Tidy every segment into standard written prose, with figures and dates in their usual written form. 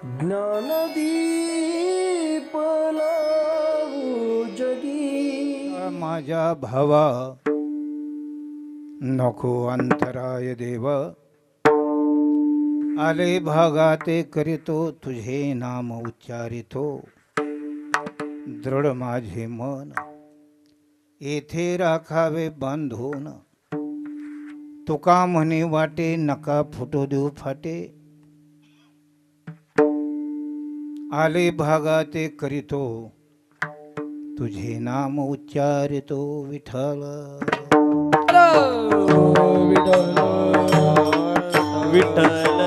ज्ञानदीप लावू जगी माझ्या भावा नको अंतराय देव आले भागाते करीतो तुझे नाम उच्चारितो दृढ माझे मन येथे राखावे बांधून तुका म्हणे वाटे नका फुटू देऊ फाटे आले भागाते करीतो तुझे नाम उच्चारितो विठ्ठल विठ्ठल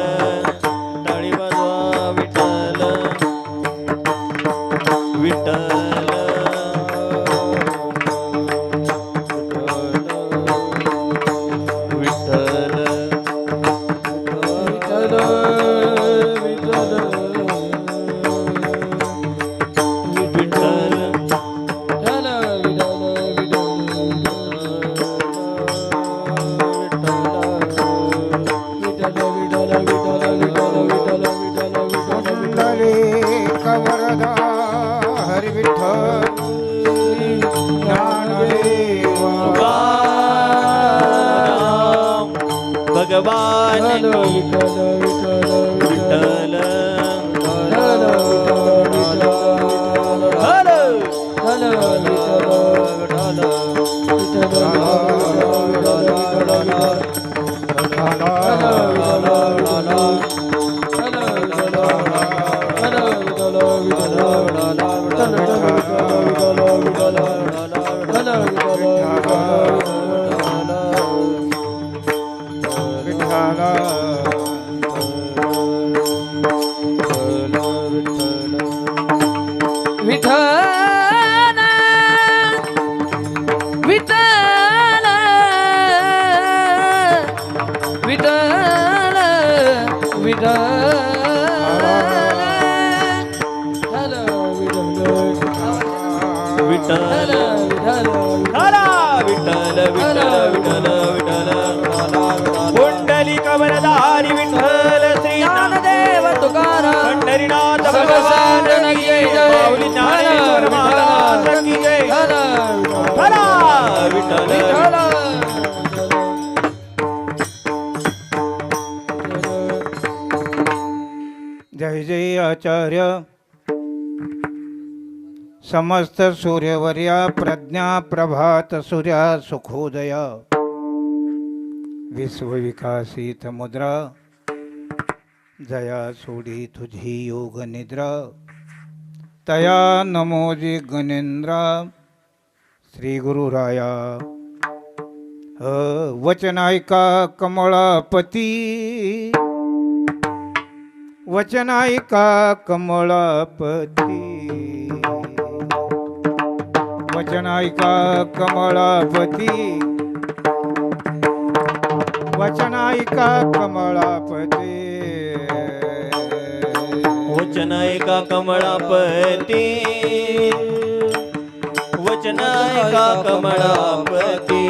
टाळी वाजवा विठ्ठल विठ्ठल विठ्ठल भगवान विठ्ठल कुंडली कमलधारी विठ्ठल श्री ज्ञानदेव तुकाराम पंढरीनाथ भगवान की जय माऊली ज्ञानेश्वर महाराज की जय हरा विठ्ठल जय जय आचार्य समस्त सूर्यवर्या प्रज्ञा प्रभात सूर्या सुखोदय विश्वविकासित मुद्रा जया सोडी तुझी योग निद्रा तया नमोजी गणेंद्रा श्री गुरुराया वचनायका कमळापती वचनायका कमळापती वचनायका कमळापती वचनायका कमळापती वचनायका कमळापती वचनायका कमळापती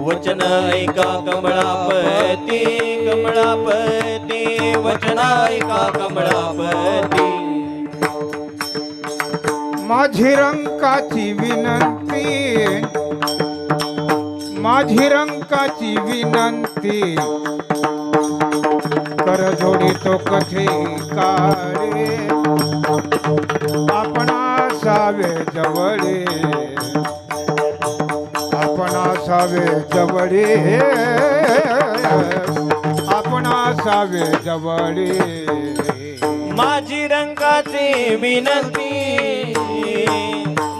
वचनायका कमळापती कमळापती वचनायका कमळापती माझी रंकाची विनंती माझी रंकाची विनंती कर जोडी तो कथे काळे आपणा सावे जवळे आपणा सावे जवळे आपणा सावे जवळे माझी रंगाची विनंती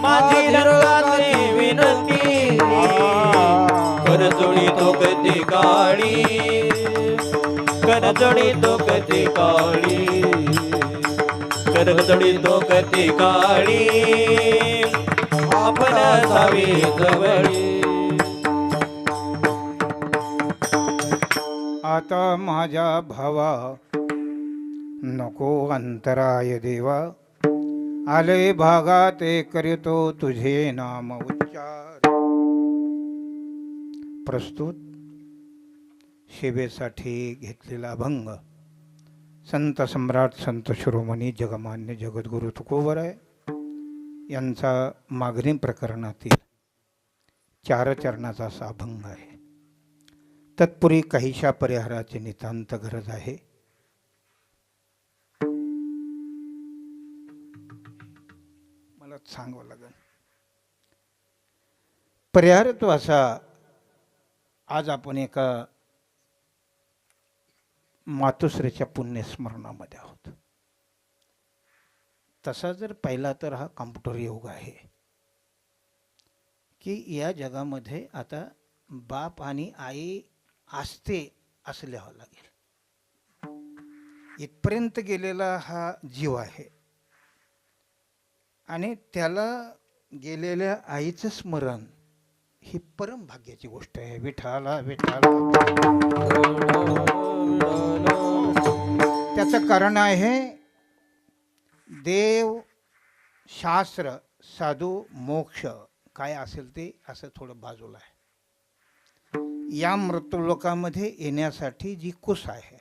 माझी रंगाची विनंती कर जोडी तो कधी काळी कर जोडी तो कधी काळी कर जोडी तो कधी काळी आपण सावी जवळी आता माझ्या भावा नको अंतराय देवा आले भागात करीतो तुझे नाम उच्चार प्रस्तुत शिवेसाठी घेतलेला भंग संत सम्राट संत शिरोमणी जगमान्य जगद्गुरु तुकोबराय यांचा मागणी प्रकरणातील 4 चरणाचा असा अभंग आहे. तत्पूर्वी काहीशा परिहाराची नितांत गरज आहे. मला सांगावं लागेल. परिहारत्व असा, आज आपण एका मातोश्रीच्या पुण्यस्मरणामध्ये आहोत. तसा जर पाहिला तर हा कॉम्प्युटर युग आहे की या जगामध्ये आता बाप आणि आई असते असं लिहावं लागेल. इथपर्यंत गेलेला हा जीव आहे आणि त्याला गेलेल्या आईचं स्मरण ही परम भाग्याची गोष्ट आहे. विठाला विठाला. त्याचं कारण आहे देव, शास्त्र, साधू, मोक्ष काय असेल ते असं थोडं बाजूला आहे. या मृत्यूलोकामध्ये येण्यासाठी जी कुस आहे,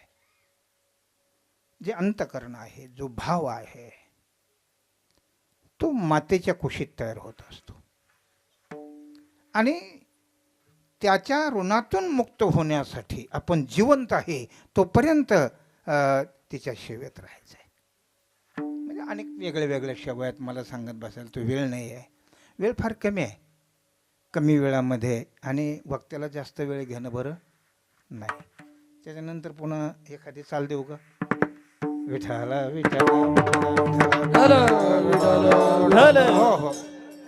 जे अंतकरण आहे, जो भाव आहे, तो मातेच्या कुशीत तयार होत असतो आणि त्याच्या ऋणातून मुक्त होण्यासाठी आपण जिवंत आहे तोपर्यंत तिच्या सेवेत राहायचं आहे. म्हणजे अनेक वेगळ्या वेगळ्या सेवा आहेत. मला सांगत बसायला तो वेळ नाही आहे. वेळ फार कमी आहे. कमी वेळामध्ये आणि वक्त्याला जास्त वेळ घेणं बरं नाही. त्याच्यानंतर पुन्हा एखादी चाल देऊ का? विठाला विठाला. हो हो.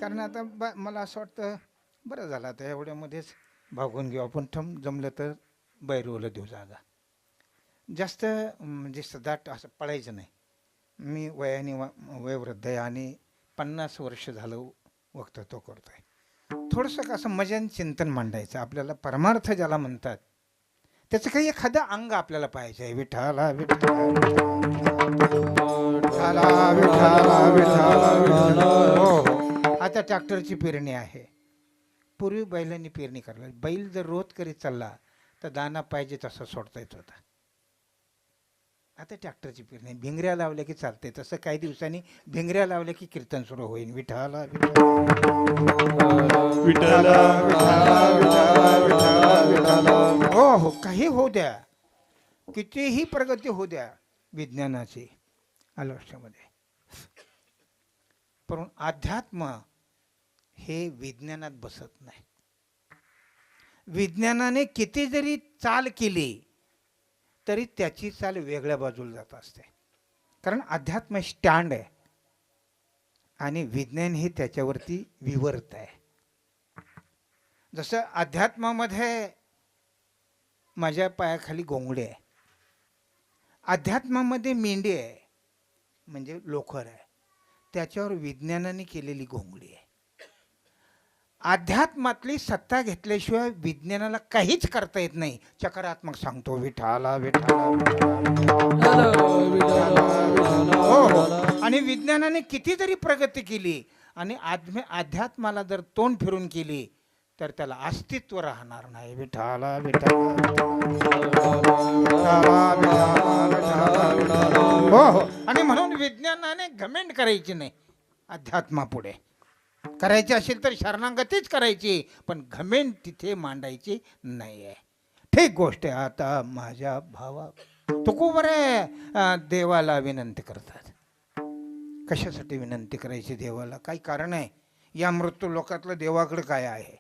कारण आता मला असं वाटतं बरं झालं आता एवढ्यामध्येच भागून घेऊ आपण. जमलं तर बैरवलं देऊ जागा. जास्त म्हणजे सदाट असं पळायचं नाही. मी वयाने वयोवृद्ध आहे आणि 50 वर्ष झालं वक्तृत्व करतो आहे. थोडंसं असं मजाने चिंतन मांडायचं. आपल्याला परमार्थ ज्याला म्हणतात त्याचं काही एखादं अंग आपल्याला पाहिजे आहे. विठाला विठाला विठाला विठाला. हो हो. आता ट्रॅक्टरची पेरणी आहे. पूर्वी बैलांनी पेरणी करायला. बैल जर रोज करीत चालला तर दाना पाहिजे तसा सोडता येत होता. आता ट्रॅक्टरची पेरणी. भिंगऱ्या लावल्या की चालते. तसं काही दिवसांनी भिंगऱ्या लावल्या की कीर्तन सुरू होईल. विठाला हो हो. काही होऊ द्या, कितीही प्रगती होऊ द्या विज्ञानाची आयुष्यामध्ये, पण अध्यात्म हे विज्ञानात बसत नाही. विज्ञानाने किती जरी चाल केली तरी त्याची चाल वेगळ्या बाजूला जात असते. कारण अध्यात्म स्टँड आहे आणि विज्ञान हे त्याच्यावरती विवर्त आहे. जसं अध्यात्मामध्ये माझ्या पायाखाली घोंगडे आहे, अध्यात्मामध्ये मेंढी आहे म्हणजे लोकर आहे, त्याच्यावर विज्ञानाने केलेली घोंगडी आहे. अध्यात्मातली सत्ता घेतल्याशिवाय विज्ञानाला काहीच करता येत नाही. चक्रात्मक सांगतो. विठाला विठाला. हो हो. आणि विज्ञानाने किती जरी प्रगती केली आणि अध्यात्माला जर तोंड फिरून केली तर त्याला अस्तित्व राहणार नाही. विठाला विठाला. हो हो. आणि म्हणून विज्ञानाने घमेंड करायची नाही. अध्यात्मापुढे करायची असेल तर शरणागतीच करायची, पण घमेंड तिथे मांडायची नाही आहे. ठीक गोष्ट आहे. आता माझ्या भावा तुकोबराय देवाला विनंती करतात. कशासाठी विनंती करायची देवाला? काही कारण आहे. या मृत्यू लोकातलं देवाकडे काय आहे?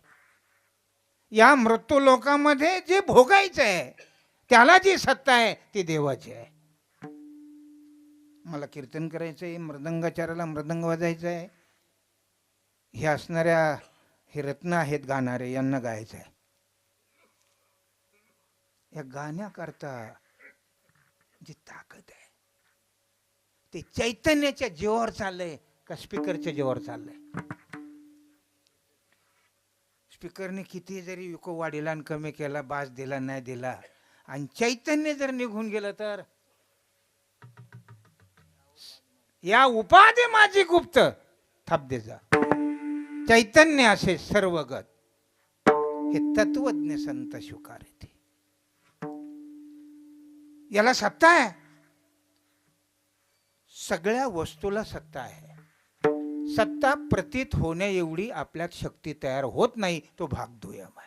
या मृत्यू लोकामध्ये जे भोगायचं आहे त्याला जी सत्ता आहे ती देवाची आहे. मला कीर्तन करायचं आहे, मृदंगाचार्याला मृदंग वाजायचं आहे, हे असणाऱ्या हे रत्न आहेत गाणारे यांना गायचं आहे. या गाण्याकरता जी ताकद आहे ते चैतन्याच्या जीवावर चाललंय का स्पीकरच्या जीवावर चाललंय? स्पीकरने किती जरी युको वाढीला आणि कमी केला, बास दिला नाही दिला, आणि चैतन्य जर निघून गेलं तर या उपाधी माझी गुप्त थाप दे जा. चैतन्य असे सर्वगत हे तत्वज्ञ संत स्वीकारते. याला सत्ता आहे. सगळ्या वस्तूला सत्ता आहे. सत्ता प्रतीत होण्या एवढी आपल्यात शक्ती तयार होत नाही, तो भाग दुय्यम आहे.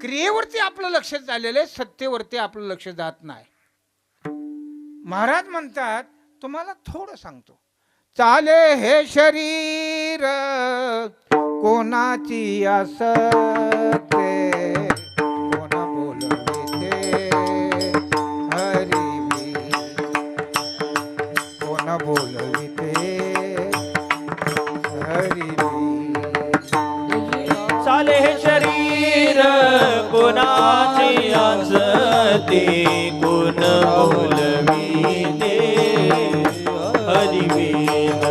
क्रियेवरती आपलं लक्ष झालेलं आहे, सत्तेवरती आपलं लक्ष जात नाही. महाराज म्हणतात, तुम्हाला थोडं सांगतो, चाले हे शरीर कोणाची असते, कोण बोलविते हरिवी, कोण बोलविते हरिवी. चाले हे शरीर कोणाची असते, कोण बोलविते हरिवेद,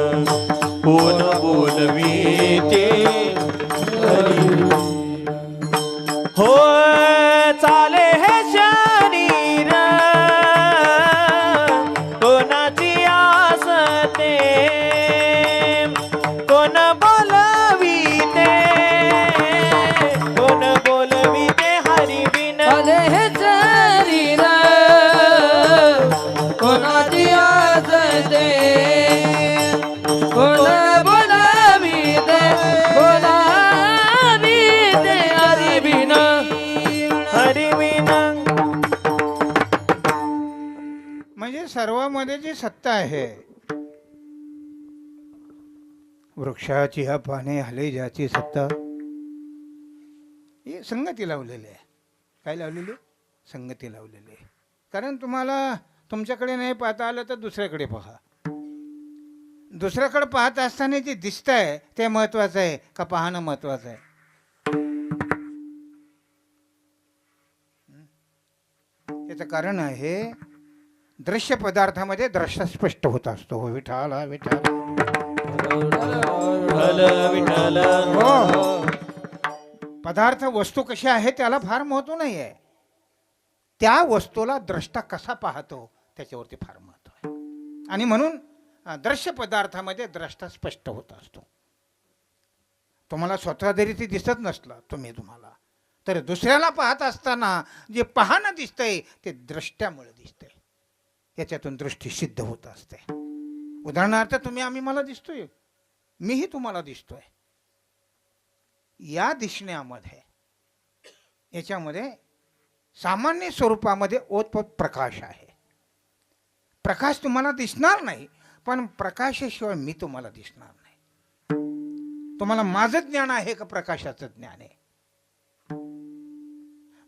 कोण बोलविते हरिवेद. हो चाले हे शरीर कोणाची असते, कोण बोलविते, कोण बोलविते हरिविन. चाले हे शरीर कोणाची असते, कोण बोलाविते, बोलाविते हरिविन. हरिविन. म्हणजे सर्वांमध्ये जी सत्ता आहे, वृक्षाची हा पाने हले ज्याची सत्ता, ही संगती लावलेली आहे. काय लावलेली? संगती लावलेली आहे. कारण तुम्हाला तुमच्याकडे नाही पाहता आलं तर दुसऱ्याकडे पहा. दुसऱ्याकडे पाहत असताना जे दिसत आहे ते महत्वाचं आहे का पाहणं महत्वाचं आहे? याचं कारण आहे, दृश्य पदार्थामध्ये दृश्य स्पष्ट होत असतो. हो विठाला विठाला. विठ्ठल विठ्ठल. हो, पदार्थ वस्तू कशी आहे त्याला फार महत्व नाही आहे, त्या वस्तूला द्रष्टा कसा पाहतो त्याच्यावरती फार महत्व आहे. आणि म्हणून दृश्य पदार्थामध्ये द्रष्टा स्पष्ट होत असतो. तुम्हाला स्वतः जरी ते दिसत नसलं तुम्हाला, तर दुसऱ्याला पाहत असताना जे पाहणं दिसतंय ते दृष्ट्यामुळे दिसतंय. याच्यातून दृष्टी सिद्ध होत असते. उदाहरणार्थ आम्ही मला दिसतोय, मीही तुम्हाला दिसतोय. या दिसण्यामध्ये याच्यामध्ये सामान्य स्वरूपामध्ये ओतप्रोत प्रकाश आहे. प्रकाश तुम्हाला दिसणार नाही, पण प्रकाशाशिवाय मी तुम्हाला दिसणार नाही. तुम्हाला माझं ज्ञान आहे का प्रकाशाचं ज्ञान आहे?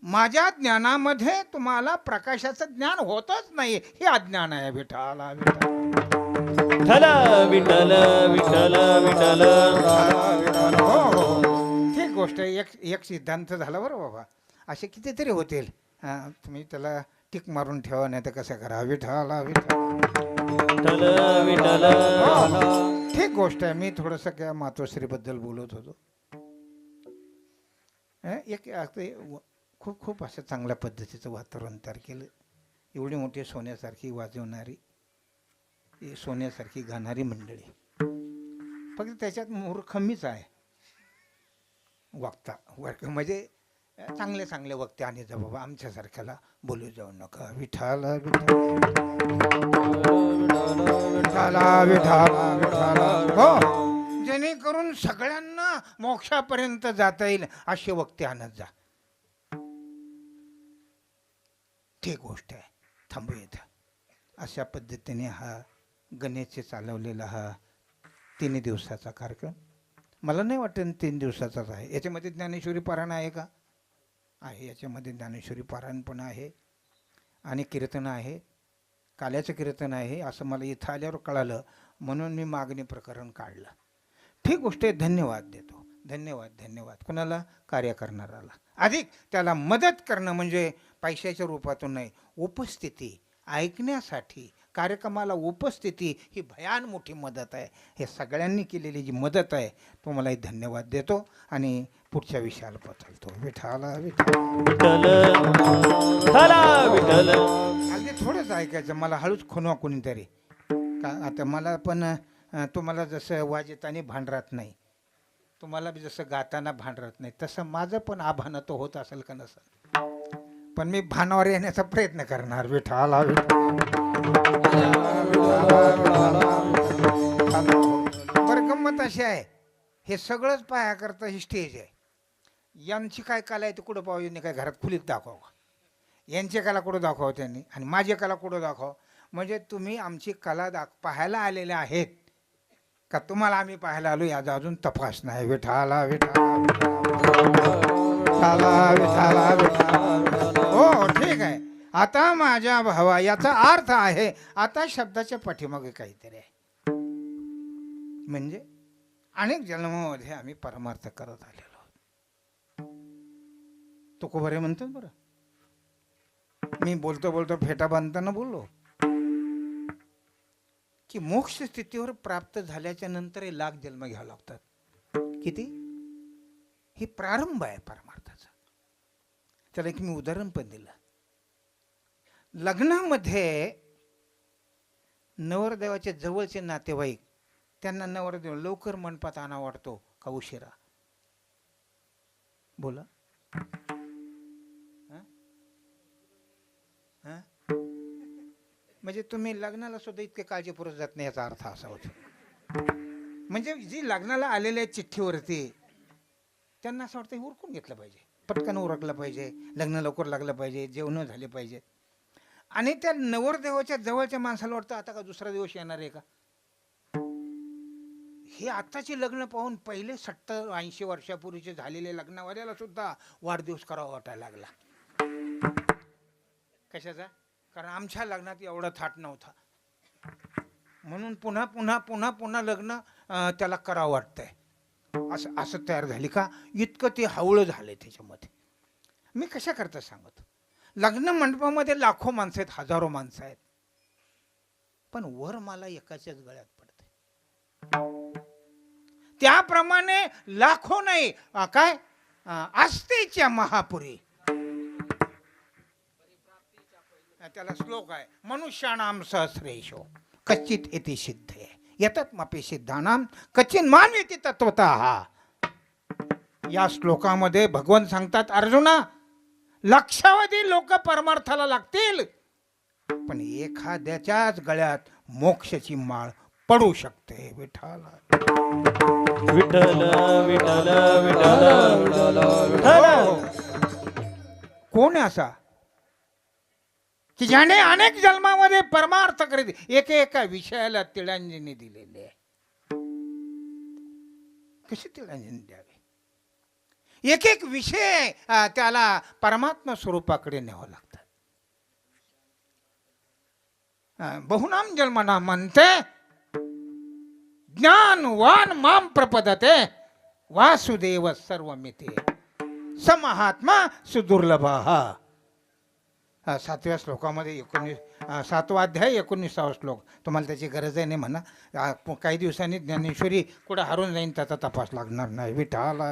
माझ्या ज्ञानामध्ये तुम्हाला प्रकाशाचं ज्ञान होतच नाही, हे अज्ञान आहे. विठाला विठ्ठल विठ्ठल विठ्ठल विठ्ठल. हो हो, ठीक गोष्ट आहे. एक सिद्धांत झाला बरं बाबा. असे कितीतरी होतील. तुम्ही त्याला टिक मारून ठेवा, नाही तर कसं करा. विठाला विठ्ठल विठ्ठल. ठीक गोष्ट आहे. मी थोडंसं काय मातोश्रीबद्दल बोलत होतो. खूप असं चांगल्या पद्धतीचं वातावरण तयार केलं. एवढी मोठी सोन्यासारखी वाजवणारी, सोन्यासारखी गाणारी मंडळी. फक्त त्याच्यात मूर्ख मीच आहे. वक्ता म्हणजे चांगले वक्ते आणि जा बाबा, आमच्यासारख्याला बोलू जाऊ नका. विठाला विठाला विठाला विठाला. हो, जेणेकरून सगळ्यांना मोक्षापर्यंत जाता येईल असे वक्ते आणत जा. ठीक गोष्ट आहे. थांबू इथं. अशा पद्धतीने हा गणेशचे चालवलेला हा 3 दिवसाचा कार्यक्रम, मला नाही वाटत 3 दिवसाचाच आहे. याच्यामध्ये ज्ञानेश्वरी पारायण आहे का? आहे. याच्यामध्ये ज्ञानेश्वरी पारायण पण आहे आणि कीर्तन आहे. काल्याचं कीर्तन आहे असं मला इथं आल्यावर कळालं, म्हणून मी मागणी प्रकरण काढलं. ठीक गोष्ट आहे. धन्यवाद देतो. धन्यवाद. कोणाला? कार्य करणाराला. अधिक त्याला मदत करणं म्हणजे पैशाच्या रूपातून नाही, उपस्थिती ऐकण्यासाठी, कार्यक्रमाला उपस्थिती ही भयान मोठी मदत आहे. हे सगळ्यांनी केलेली जी मदत आहे तुम्हालाही धन्यवाद देतो आणि पुढच्या विषयाला पचलतो. विठाला विठाला विठ्ठल. अगदी थोडंच ऐकायचं. मला हळूच खुनवा कोणीतरी का. आता मला पण तुम्हाला जसं वाजताना भांडरात नाही, तुम्हाला बी जसं गाताना भांडरात नाही, तसं माझं पण आभान तो होत असेल का नसेल, पण मी भानावर येण्याचा प्रयत्न करणार. विठाला विठाला. बरं गंमत अशी आहे, हे सगळंच पायाकरता ही स्टेज आहे. यांची काय कला आहे ते कुठं पाहू, यांनी काय घरात खुलीत दाखवा, यांची कला कुठं दाखवा त्यांनी, आणि माझी कला कुठं दाखवा. म्हणजे तुम्ही आमची कला पाहायला आलेले आहेत का तुम्हाला आम्ही पाहायला आलो याचा अजून तपास नाही. विठाला विठाला विठाला विठाला विठाला. हो ठीक आहे. आता माझ्या भावा, याचा अर्थ आहे आता शब्दाच्या पाठीमागे काहीतरी आहे. म्हणजे अनेक जन्मामध्ये आम्ही परमार्थ करत आलेलो आहोत. तुकोबरे म्हणतो बरं, मी बोलतो बोलतो फेटा बांधताना बोललो की मोक्ष स्थितीवर प्राप्त झाल्याच्या नंतर हे लाख जन्म घ्यावे लागतात. किती? ही प्रारंभ आहे परमार्थाचा. त्याला एक मी उदाहरण पण दिलं. लग्नामध्ये नवरदेवाच्या जवळचे नातेवाईक, त्यांना नवरदेव लवकर मंडपात आणा वाटतो का उशिरा? बोला. म्हणजे तुम्ही लग्नाला सुद्धा इतके काळजीपूर्वक जात नाही याचा अर्थ असा होतो. म्हणजे जी लग्नाला आलेल्या चिठ्ठीवरती त्यांना असं वाटतं उरकून घेतलं पाहिजे, पटकन उरकलं पाहिजे, लग्न लवकर लागलं पाहिजे, जेवण झाले पाहिजे. आणि त्या नवरदेवाच्या जवळच्या माणसाला वाटतं आता का दुसरा दिवस येणार आहे का? हे आत्ताचे लग्न पाहून पहिले 70-80 वर्षापूर्वीचे झालेले लग्नावाल्याला सुद्धा वाढदिवस करावा वाटायला लागला. कशाचा? कारण आमच्या लग्नात एवढा थाट नव्हता, म्हणून पुन्हा पुन्हा पुन्हा पुन्हा लग्न त्याला करावं वाटतंय. असं असं तयार झाली का? इतकं ते हवळं झालंय त्याच्यामध्ये. मी कशा करता सांगतो, लग्न मंडपामध्ये लाखो माणसं आहेत, हजारो माणसं आहेत, पण वर मला एकाच्याच गळ्यात पडते. त्याप्रमाणे लाखो नाही काय आस्तेच्या महापुरी, त्याला श्लोक आहे, मनुष्याणाम सहस्रेशो कच्चित येते सिद्धे येतात मापे सिद्धानाम कच्चिन मान येते तत्वतः. या श्लोकामध्ये भगवान सांगतात, अर्जुना लक्षावधी लोक परमार्थाला लागतील, पण एखाद्याच्याच गळ्यात मोक्षाची माळ पडू शकते. विठाला विठ्ठल विठ्ठल विठ्ठल विठ्ठल. कोण आहे असा की ज्याने अनेक जन्मामध्ये परमार्थ करीत एका विषयाला तिळांजली दिलेली आहे? कशी तिळांजली द्यावी? एक एक विषय त्याला परमात्मा स्वरूपाकडे न्यावं लागतं. बहुनाम जन्मना म्हणते ज्ञानवान माम प्रपदते वासुदेव सर्वमिते स महात्मा सुदुर्लभः. 7व्या श्लोकामध्ये 7वा अध्याय 19वा श्लोक. तुम्हाला त्याची गरज आहे नाही म्हणा, काही दिवसांनी ज्ञानेश्वरी कुठं हरून जाईन त्याचा तपास लागणार नाही. विठाला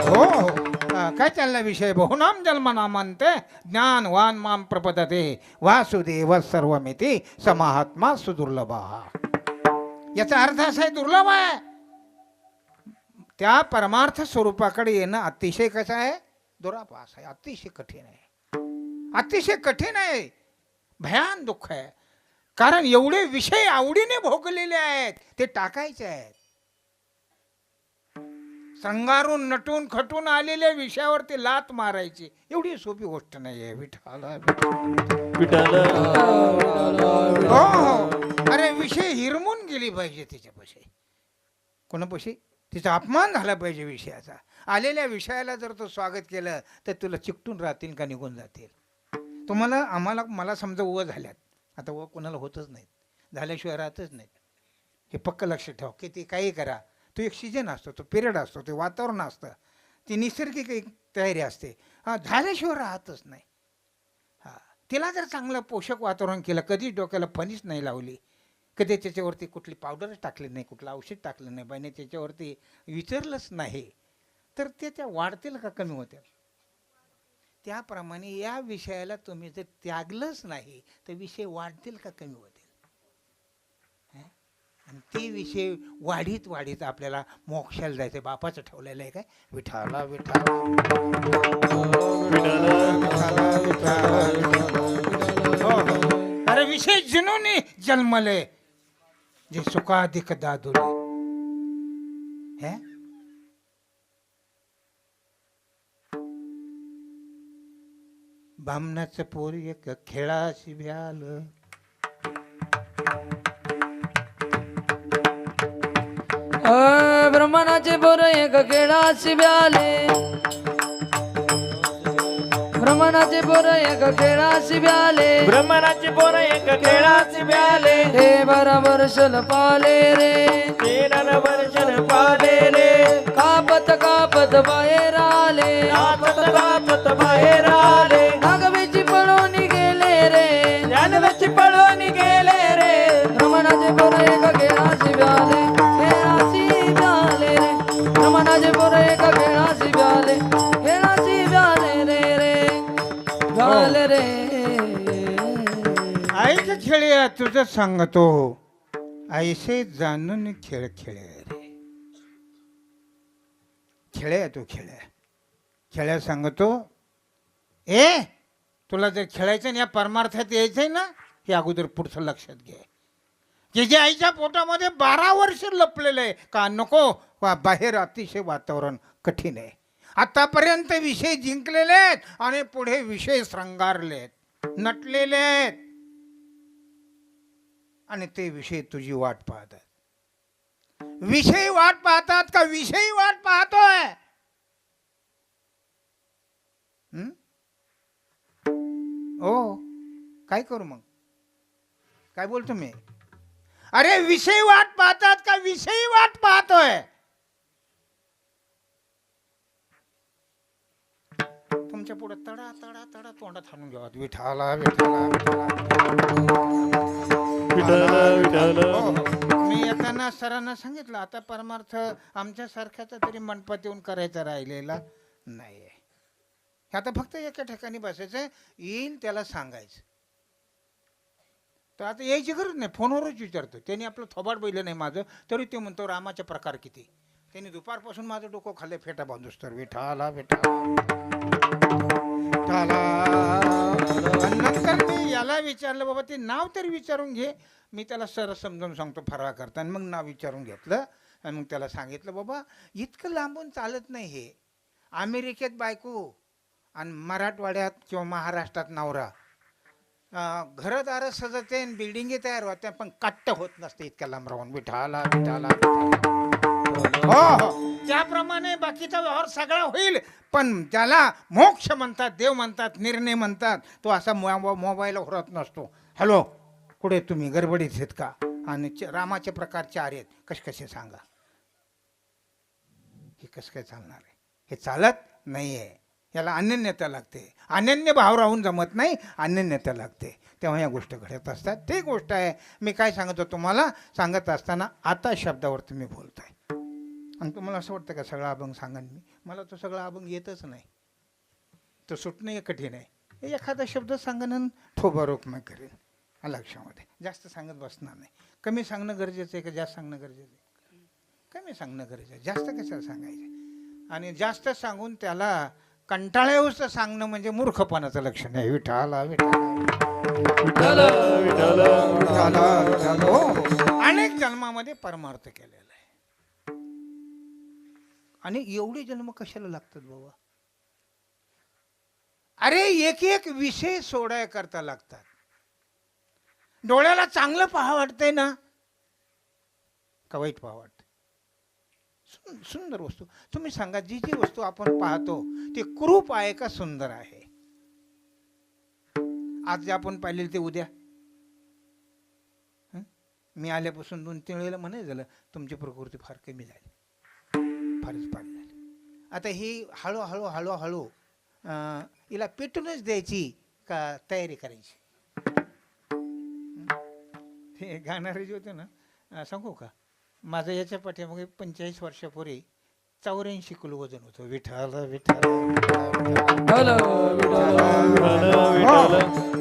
हो काय चालला विषय? बहुनाम जन्मना म्हणते ज्ञानवान माम प्रपदते वासुदेव सर्वमिती स महात्मा सुदुर्लभः. याचा अर्थ असा आहे, दुर्लभ आहे. त्या परमार्थ स्वरूपाकडे येणं अतिशय कसं आहे? दुरापास आहे, अतिशय कठीण आहे, अतिशय कठीण आहे, भयान दुःख आहे. कारण एवढे विषय आवडीने भोगलेले आहेत, ते टाकायचे आहेत. संगारून नटून खटून आलेल्या विषयावरती लात मारायची एवढी सोपी गोष्ट नाही आहे. विठाला विठ्ठल. हो हो. अरे विषय हिरमून गेली पाहिजे तिच्यापाशी, कोणापाशी? तिचा अपमान झाला पाहिजे विषयाचा. आलेल्या विषयाला जर तो स्वागत केलं तर तुला चिकटून राहतील का निघून जातील? तुम्हाला मला समजा व झाल्यात, आता व कोणाला होतच नाहीत, झाल्याशिवाय राहतच नाहीत. हे पक्क लक्ष ठेव. की ते काही करा, तो एक सीजन असतो, तो पिरियड असतो, ते वातावरण असतं, ती नैसर्गिक एक तयारी असते. झाल्याशिवाय राहतच नाही. तिला जर चांगलं पोषक वातावरण केलं, कधीच डोक्याला फणीच नाही लावली, कधी त्याच्यावरती कुठली पावडरच टाकली नाही, कुठलं औषध टाकलं नाही, बाईने त्याच्यावरती विचारलंच नाही, तर त्या वाढतील का कमी होतील? त्याप्रमाणे या विषयाला तुम्ही जर त्यागलंच नाही तर विषय वाढतील का कमी होतील? आणि ते विषय वाढीत वाढीत आपल्याला मोक्षाला जायचं. बापाचं ठेवलेलं आहे काय? विठाला विठाला जन्मले जे सुखाधिक दादुले हे बामणाचं पोर एक खेळाशी भ्याल ब्रह्मणाचे पोर एक खेळाशी ब्याले ब्रह्मणाचे पोर एक खेळाशी ब्याले ब्रह्मणाचे पोर एक खेळाचे ब्याले हे बरोबर सल पाले रे 13 वर्षन पाले रे कापत कापत बाहेर आले कापत कापत बाहेर आले नागवेची पळून गेले रे जानवेची पळून गेले रे ब्रह्मणाचे पोर एक खेळाशी ब्याले खेळाशी ब्याले रे ब्रह्मणाचे पोर एक खेळाशी ब्याले खेळाशी ब्याले रे रे ब्याले रे आईचं खेळ तुझं सांगतो ऐसे जाणून खेळ खेळ रे खेळ तू खेळ सांगतो ए तुला जर खेळायचं या परमार्थात यायचंय ना हे अगोदर पुढचं लक्षात घे की जे आईच्या पोटामध्ये 12 वर्ष लपलेलं आहे का नको बाहेर अतिशय वातावरण कठीण आहे आतापर्यंत विषय जिंकलेले आहेत आणि पुढे विषय श्रंगारले आहेत नटलेले आहेत आणि ते विषय तुझी वाट पाहतात विषय वाट पाहतात का विषयी वाट पाहतोय ओ काय करू मग काय बोलतो मी अरे विषय वाट पाहतात का विषयी वाट पाहतोय तुमच्या पुढे तडा तडा तडा तोंडात हाणून घ्यावा विठाला विठाला मी येताना सरांना सांगितलं आता परमार्थ आमच्या सारख्याचा तरी मंडपात येऊन करायचा राहिलेला नाहीये आता फक्त एका ठिकाणी बसायचं येईल त्याला सांगायचं तर आता यायची गरज नाही फोनवरच विचारतो त्यांनी आपलं थोबाड बैलं नाही माझं तरी ते म्हणतो रामाचे प्रकार किती त्यांनी दुपारपासून माझं डोकं खाल्ले फेटा बांधूस तर विठाला नंतर मी याला विचारलं बाबा ते नाव तरी विचारून घे मी त्याला सरळ समजावून सांगतो फराळ करता आणि मग नाव विचारून घेतलं आणि मग त्याला सांगितलं बाबा इतकं लांबून चालत नाही हे अमेरिकेत बायको आणि मराठवाड्यात किंवा महाराष्ट्रात नवरा घरदार सजते बिल्डिंगी तयार होत्या पण कट्ट होत नसते इतक्या लांब राहून विठाला हो हो त्याप्रमाणे बाकीचा व्यवहार सगळा होईल पण त्याला मोक्ष म्हणतात देव म्हणतात निर्णय म्हणतात तो असा मोबाईल होत नसतो हॅलो कुठे तुम्ही गडबडीत आहेत का आणि रामाचे प्रकार 4 आहेत कसे सांगा हे कसं काय चालणार आहे हे चालत नाही आहे याला अनन्यता लागते अनन्य भाव राहून जमत नाही अनन्यता लागते तेव्हा या गोष्टी घडत असतात ते गोष्ट आहे मी काय सांगतो तुम्हाला सांगत असताना आता शब्दावर तुम्ही बोलताय आणि तुम्हाला असं वाटतं का सगळा अभंग सांगन मी मला तो सगळा अभंग येतच नाही तो सुटणं कठीण आहे एखादा शब्द सांगणं ठोबारोप मी करेन लक्षामध्ये जास्त सांगत बसणार नाही कमी सांगणं गरजेचं आहे का जास्त सांगणं गरजेचं आहे कमी सांगणं गरजेचं आहे जास्त कशाला सांगायचं आणि जास्त सांगून त्याला कंटाळ्यावरच सांगणं म्हणजे मूर्खपणाचं लक्षण आहे विठाला अनेक जन्मामध्ये परमार्थ केलेला आहे आणि एवढे जन्म कशाला लागतात बाबा अरे एक एक विषय सोडाय करता लागतात डोळ्याला चांगलं पहा वाटतंय ना का वाईट पहा वाटतं सुंदर वस्तू तुम्ही सांगा जी जी वस्तू आपण पाहतो ती कुरूप आहे का सुंदर आहे आज जे आपण पाहिलेलं ते उद्या मी आल्यापासून 2-3 वेळेला म्हणाय झालं तुमची प्रकृती फार कमी झाली फारच पाणी झाली आता ही हळूहळू हळूहळू हिला पेटूनच द्यायची का तयारी करायची ते गाणारे जे होते ना सांगू का माझं याच्या पाठीमागे 45 वर्षापूर्वी 84 किलो वजन होतं विठाला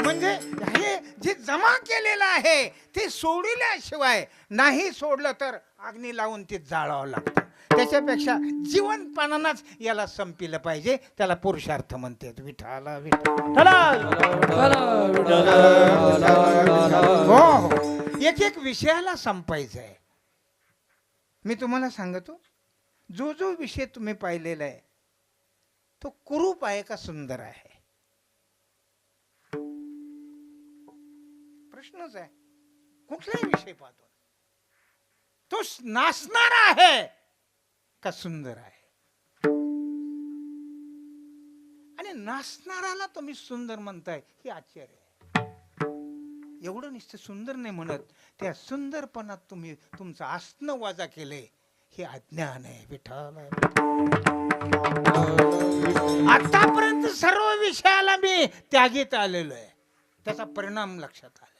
म्हणजे हे जे जमा केलेलं आहे ते सोडल्याशिवाय नाही सोडलं तर अग्नी लावून ते जाळावं लागतं त्याच्यापेक्षा जीवनपणानंच याला संपिलं पाहिजे त्याला पुरुषार्थ म्हणतात विठाला हो एक एक विषयाला संपायचं आहे. मी तुम्हाला सांगतो, जो जो विषय तुम्ही पाहिलेला आहे तो कुरूप आहे का सुंदर आहे, प्रश्नच आहे. कुठलाही विषय पाहतो तो नाचणारा आहे का सुंदर आहे. आणि नाचणाऱ्याला तुम्ही सुंदर म्हणताय हे आश्चर्य आहे. एवढं नुसतं सुंदर नाही म्हणत, त्या सुंदरपणात तुम्ही तुमचं आसनं वाजा केले हे अज्ञान आहे. विठ्ठल आतापर्यंत सर्व विषयाला मी त्यागीत आलेलो आहे, त्याचा परिणाम लक्षात आलेला.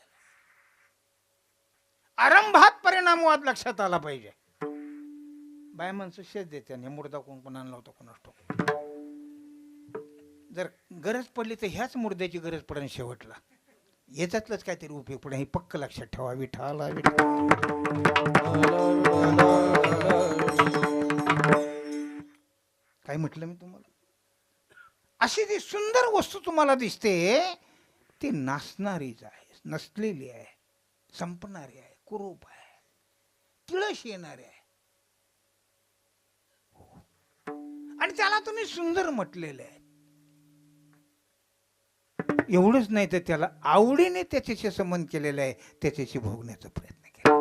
आरंभात परिणामवाद लक्षात आला पाहिजे. बाय माणसं शेत देते आणि मुर्दा कोण पण आणला होता कोणास ठाऊक. जर गरज पडली तर ह्याच मुर्द्याची गरज पडेल शेवटला. याच्यातलंच काहीतरी उपयोग पडेल हे पक्क लक्षात ठेवा. विठ्ठला काय म्हटलं मी तुम्हाला, अशी जी सुंदर वस्तू तुम्हाला दिसते ती नाचणारीच आहे, नसलेली आहे, संपणारी आहे, कुरूप आहे, तिळस येणारी आहे. आणि त्याला तुम्ही सुंदर म्हटलेलं आहे. एवढंच नाही तर त्याला आवडीने त्याच्याशी संबंध केलेला आहे, त्याच्याशी भोगण्याचा प्रयत्न केला.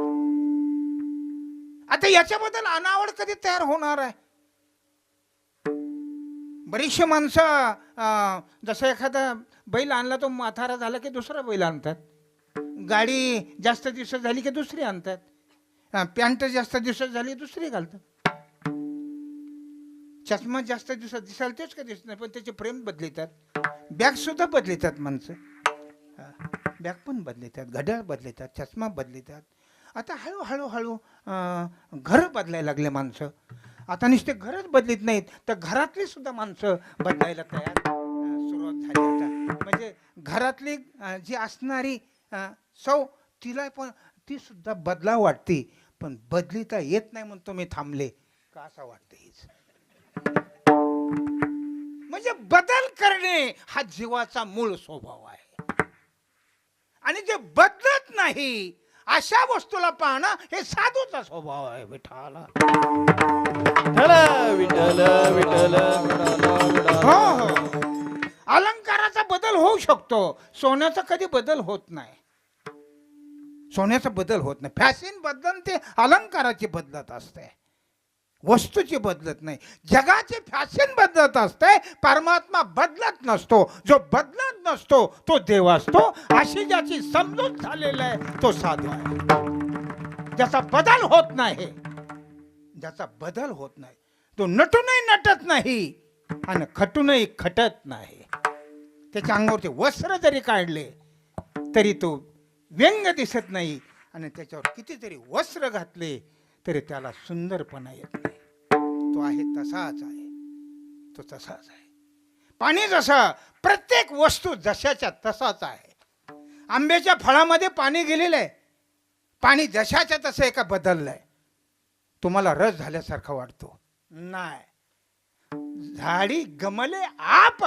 आता याच्याबद्दल अनावड कधी तयार होणार आहे. बरीचशी माणसं जसं एखादा बैल आणला तो म्हातारा झाला की दुसरा बैल आणतात, गाडी जास्त दिवसात झाली की दुसरी आणतात, पॅन्ट जास्त दिवसात झाली दुसरी घालतात, चष्मा जास्त दिवसात दिसाल तेच का दिसत नाही पण त्याचे फ्रेम बदलितात, बॅग सुद्धा बदलितात माणसं, बॅग पण बदलितात, घड्याळ बदलितात, चष्मा बदलितात. आता हळूहळू हळू घर बदलायला लागले माणसं. आता नुसते घरच बदलित नाहीत तर घरातली सुद्धा माणसं बदलायला तयार सुरुवात झाली. आता म्हणजे घरातली जी असणारी सौ तिला पण ती सुद्धा बदला वाटते, पण बदलिता येत नाही म्हणून तुम्ही थांबले का असं वाटतं. हीच म्हणजे बदल करणे हा जीवाचा मूळ स्वभाव आहे. आणि जे बदलत नाही अशा वस्तूला पाहणं हे साधूचा स्वभाव आहे. विठ्ठला हो हो, अलंकाराचा बदल होऊ शकतो, सोन्याचा कधी बदल होत नाही. सोन्याचा बदल होत नाही. फॅशन बदलून ते अलंकाराची बदलत असते, वस्तूची बदलत नाही. जगाची फॅशन बदलत असते, परमात्मा बदलत नसतो. जो बदलत नसतो तो देव असतो. अशी ज्याची समजूत झालेली आहे तो साधू आहे. ज्याचा बदल होत नाही, ज्याचा बदल होत नाही, तो नटूनही नटत नाही आणि खटूनही खटत नाही. त्याच्या अंगावरचे वस्त्र जरी काढले तरी तो व्यंग दिसत नाही आणि त्याच्यावर कितीतरी वस्त्र घातले तरी त्याला सुंदरपणा येत नाही. तो आहे तसाच आहे, तो तसाच आहे. पाणी जसं, प्रत्येक वस्तू जशाच्या तसाच आहे. आंब्याच्या फळामध्ये पाणी गेलेलं आहे, पाणी जशाच्या तसं एका बदललंय. तुम्हाला रस झाल्यासारखा वाटतो नाही. झाडी गमले आप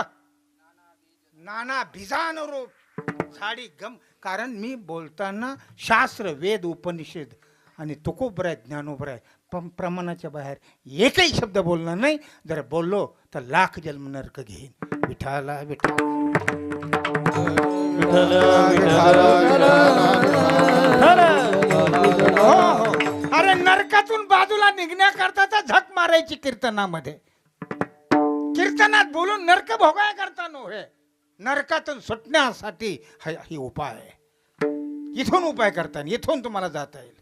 नाना बीजान रूप झाडी गम. कारण मी बोलताना शास्त्र वेद उपनिषद आणि तुकोबराय ज्ञानोबराय प्रमाणाच्या बाहेर एकही शब्द बोलणार नाही. जर बोललो तर लाख जन्म नरक घेईन. विठ्ठला विठ्ठल हो हो. अरे नरकातून बाजूला निघण्याकरता तर झक मारायची कीर्तनामध्ये. कीर्तनात बोलून नरक भोगाय करता नव्हे, नरकातून सुटण्यासाठी ही उपाय आहे. इथून उपाय करता, इथून तुम्हाला जाता येईल,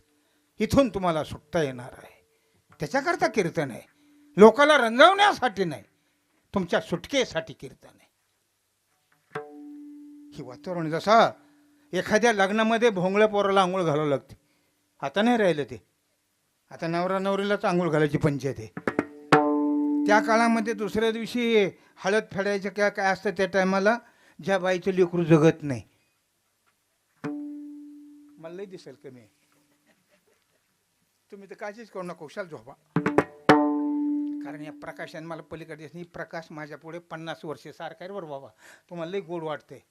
इथून तुम्हाला सुटता येणार आहे. त्याच्याकरता कीर्तन आहे, लोकाला रंजवण्यासाठी नाही, तुमच्या सुटकेसाठी कीर्तन आहे. ही वातावरण जसा एखाद्या लग्नामध्ये भोंगळ्या पोराला आंघोळ घालावं लागते. आता नाही राहिलं ते. आता नवरा नवरीलाच आंघोळ घालायची पंचायत आहे. त्या काळामध्ये दुसऱ्या दिवशी हळद फेडायचं काय काय असतं त्या टायमाला, ज्या बाईचं लेकरू जगत नाही. मलाही दिसेल कमी, तुम्ही तर काळजीच करू नका, कुशाल झोपा. कारण या प्रकाशाने मला पलीकडे नाही. प्रकाश माझ्या पुढे 50 वर्षे सारखा आहे बरं बाबा. तुम्हाला लई गोड वाटते,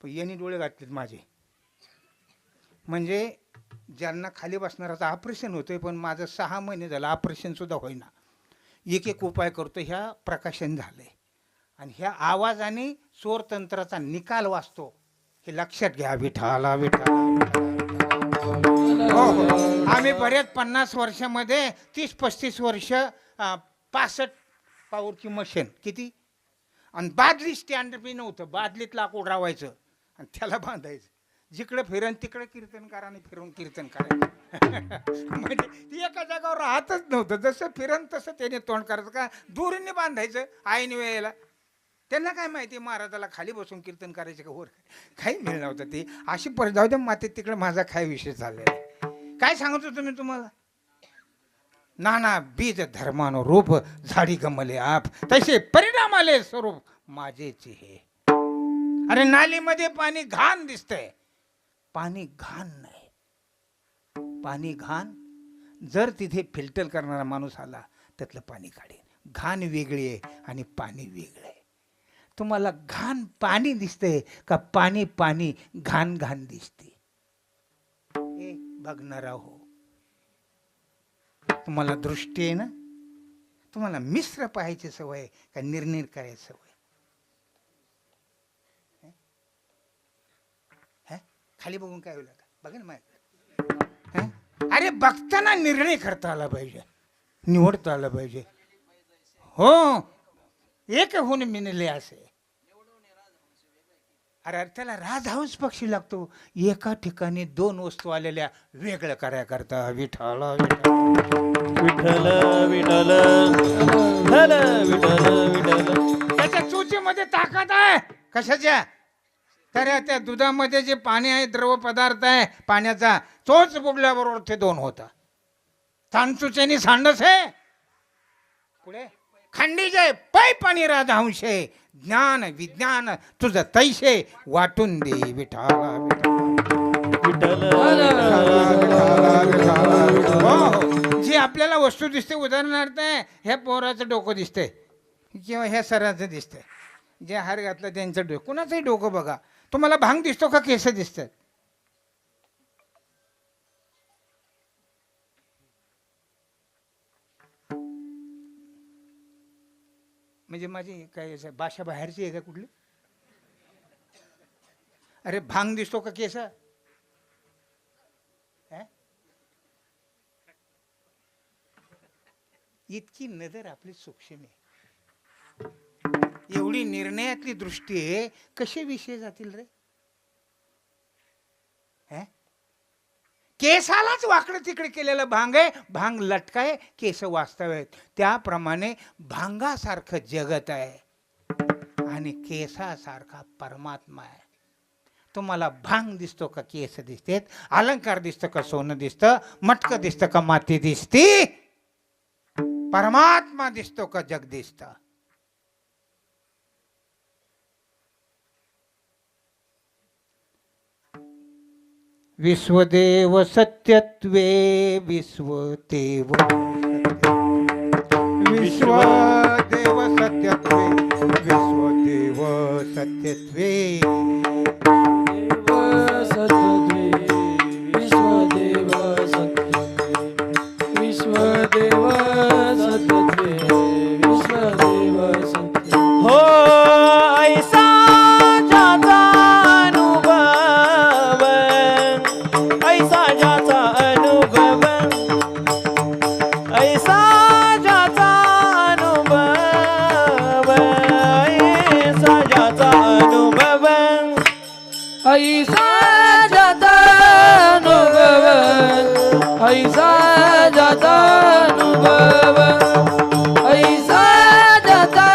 पण यांनी डोळे घातलेत माझे. म्हणजे ज्यांना खाली बसणाराचं ऑपरेशन होतंय, पण माझं 6 महिने झालं ऑपरेशन सुद्धा होईना. एक एक उपाय करतो, ह्या प्रकाशन झालंय आणि ह्या आवाजाने स्वरतंत्राचा निकाल वाचतो, हे लक्षात घ्या. विठाला विठाला हो हो. आम्ही बरेच 50 वर्षामध्ये 30-35 वर्ष 65 पाऊरची मशीन किती आणि बादली स्टँड बी नव्हतं, बादलीत लाकूड रावायचं आणि त्याला बांधायचं. जिकडे फिरण तिकडे कीर्तनकाराने फिरून कीर्तन करायचं. म्हणजे ती एका जागावर राहतच नव्हतं, जसं फिरण तसं त्याने तोंड करायचं. का दुरीने बांधायचं ऐन वेळेला. त्यांना काय माहिती महाराजाला खाली बसून कीर्तन करायचे का वर काही मिळलं नव्हतं. ते अशी जाऊ द्या माते, तिकडे माझा काय विषय चाललेला आहे. काय सांगत होतो मी तुम्हाला? नाना बीज धर्मानो रूप झाडी गमले आप, तसे परिणाम आले स्वरूप माझेच हे. अरे नालीमध्ये पाणी घाण दिसतंय, पाणी घाण नाही, पाणी घाण. जर तिथे फिल्टर करणारा माणूस आला त्यातलं पाणी काढेल. घाण वेगळी आहे आणि पाणी वेगळं आहे. तुम्हाला घाण पाणी दिसतंय का पाणी पाणी घाण घाण दिसते? हे बघणारा हो, तुम्हाला दृष्टी आहे ना? तुम्हाला मिश्र पाहायची सवय का निर्णय करायची सवय? खाली बघून काय होईल आता बघा ना माझ्याकडे. अरे बघताना निर्णय करता आला पाहिजे, निवडता आला पाहिजे. हो, एक होऊन मिळले असे. अरे त्याला राजहंस पक्षी लागतो. एका ठिकाणी 2 वस्तू आलेल्या वेगळं कराया करता. विठाला विठ्ठल विठ्ठल विठ्ठल विठ्ठल विठ्ठल. त्याच्या चोचीमध्ये ताकद आहे. कशाच्या? तर त्या दुधामध्ये जे पाणी आहे, द्रव पदार्थ आहे पाण्याचा, चोच बुडल्याबरोबर ते 2 होता. तानचुचेनी सांडस आहे पुढे खंडीजय पै पाणी राजहंशे, ज्ञान विज्ञान तुझं तैसे वाटून दे. विठाला विठ्ठल जी आपल्याला वस्तू दिसते, उदाहरणार्थ ह्या पोराचं डोकं दिसतंय किंवा ह्या सराचं दिसतंय, जे हार घातलं त्यांचं डोकं, कुणाचंही डोकं बघा. तुम्हाला भांग दिसतो का केस दिसतात? म्हणजे माझी काय भाषा बाहेरची आहे का कुठली? अरे भांग दिसतो का केस? इतकी नजर आपली सूक्ष्म आहे, एवढी निर्णयातली दृष्टी आहे. कसे विषय जातील रे? केसालाच वाकडं तिकडे केलेलं भांग आहे. भांग लटकाय, केस वास्तव आहेत. त्याप्रमाणे भांगासारखं जगत आहे आणि केसासारखा परमात्मा आहे. तुम्हाला भांग दिसतो का केस दिसतेत? अलंकार दिसतं का सोनं दिसतं? मटकं दिसतं का माती दिसती? परमात्मा दिसतो का जग दिसतं? विश्वदेव सत्यत्वे विश्वदेव विश्वदेव सत्यत्वे विश्वदेव सत्यत्वे विश्वदेव सत्यत्वे विश्वदेव सत्यत्वे विश्वदेव सत्यत्वे. हो ऐसा ज्याचा अनुभव, ऐसा ज्याचा अनुभव, ऐसा ज्याचा अनुभव, ऐसा ज्याचा अनुभव, ऐसा जाता अनुभव, ऐसा जाता अनुभव, ऐसा जाता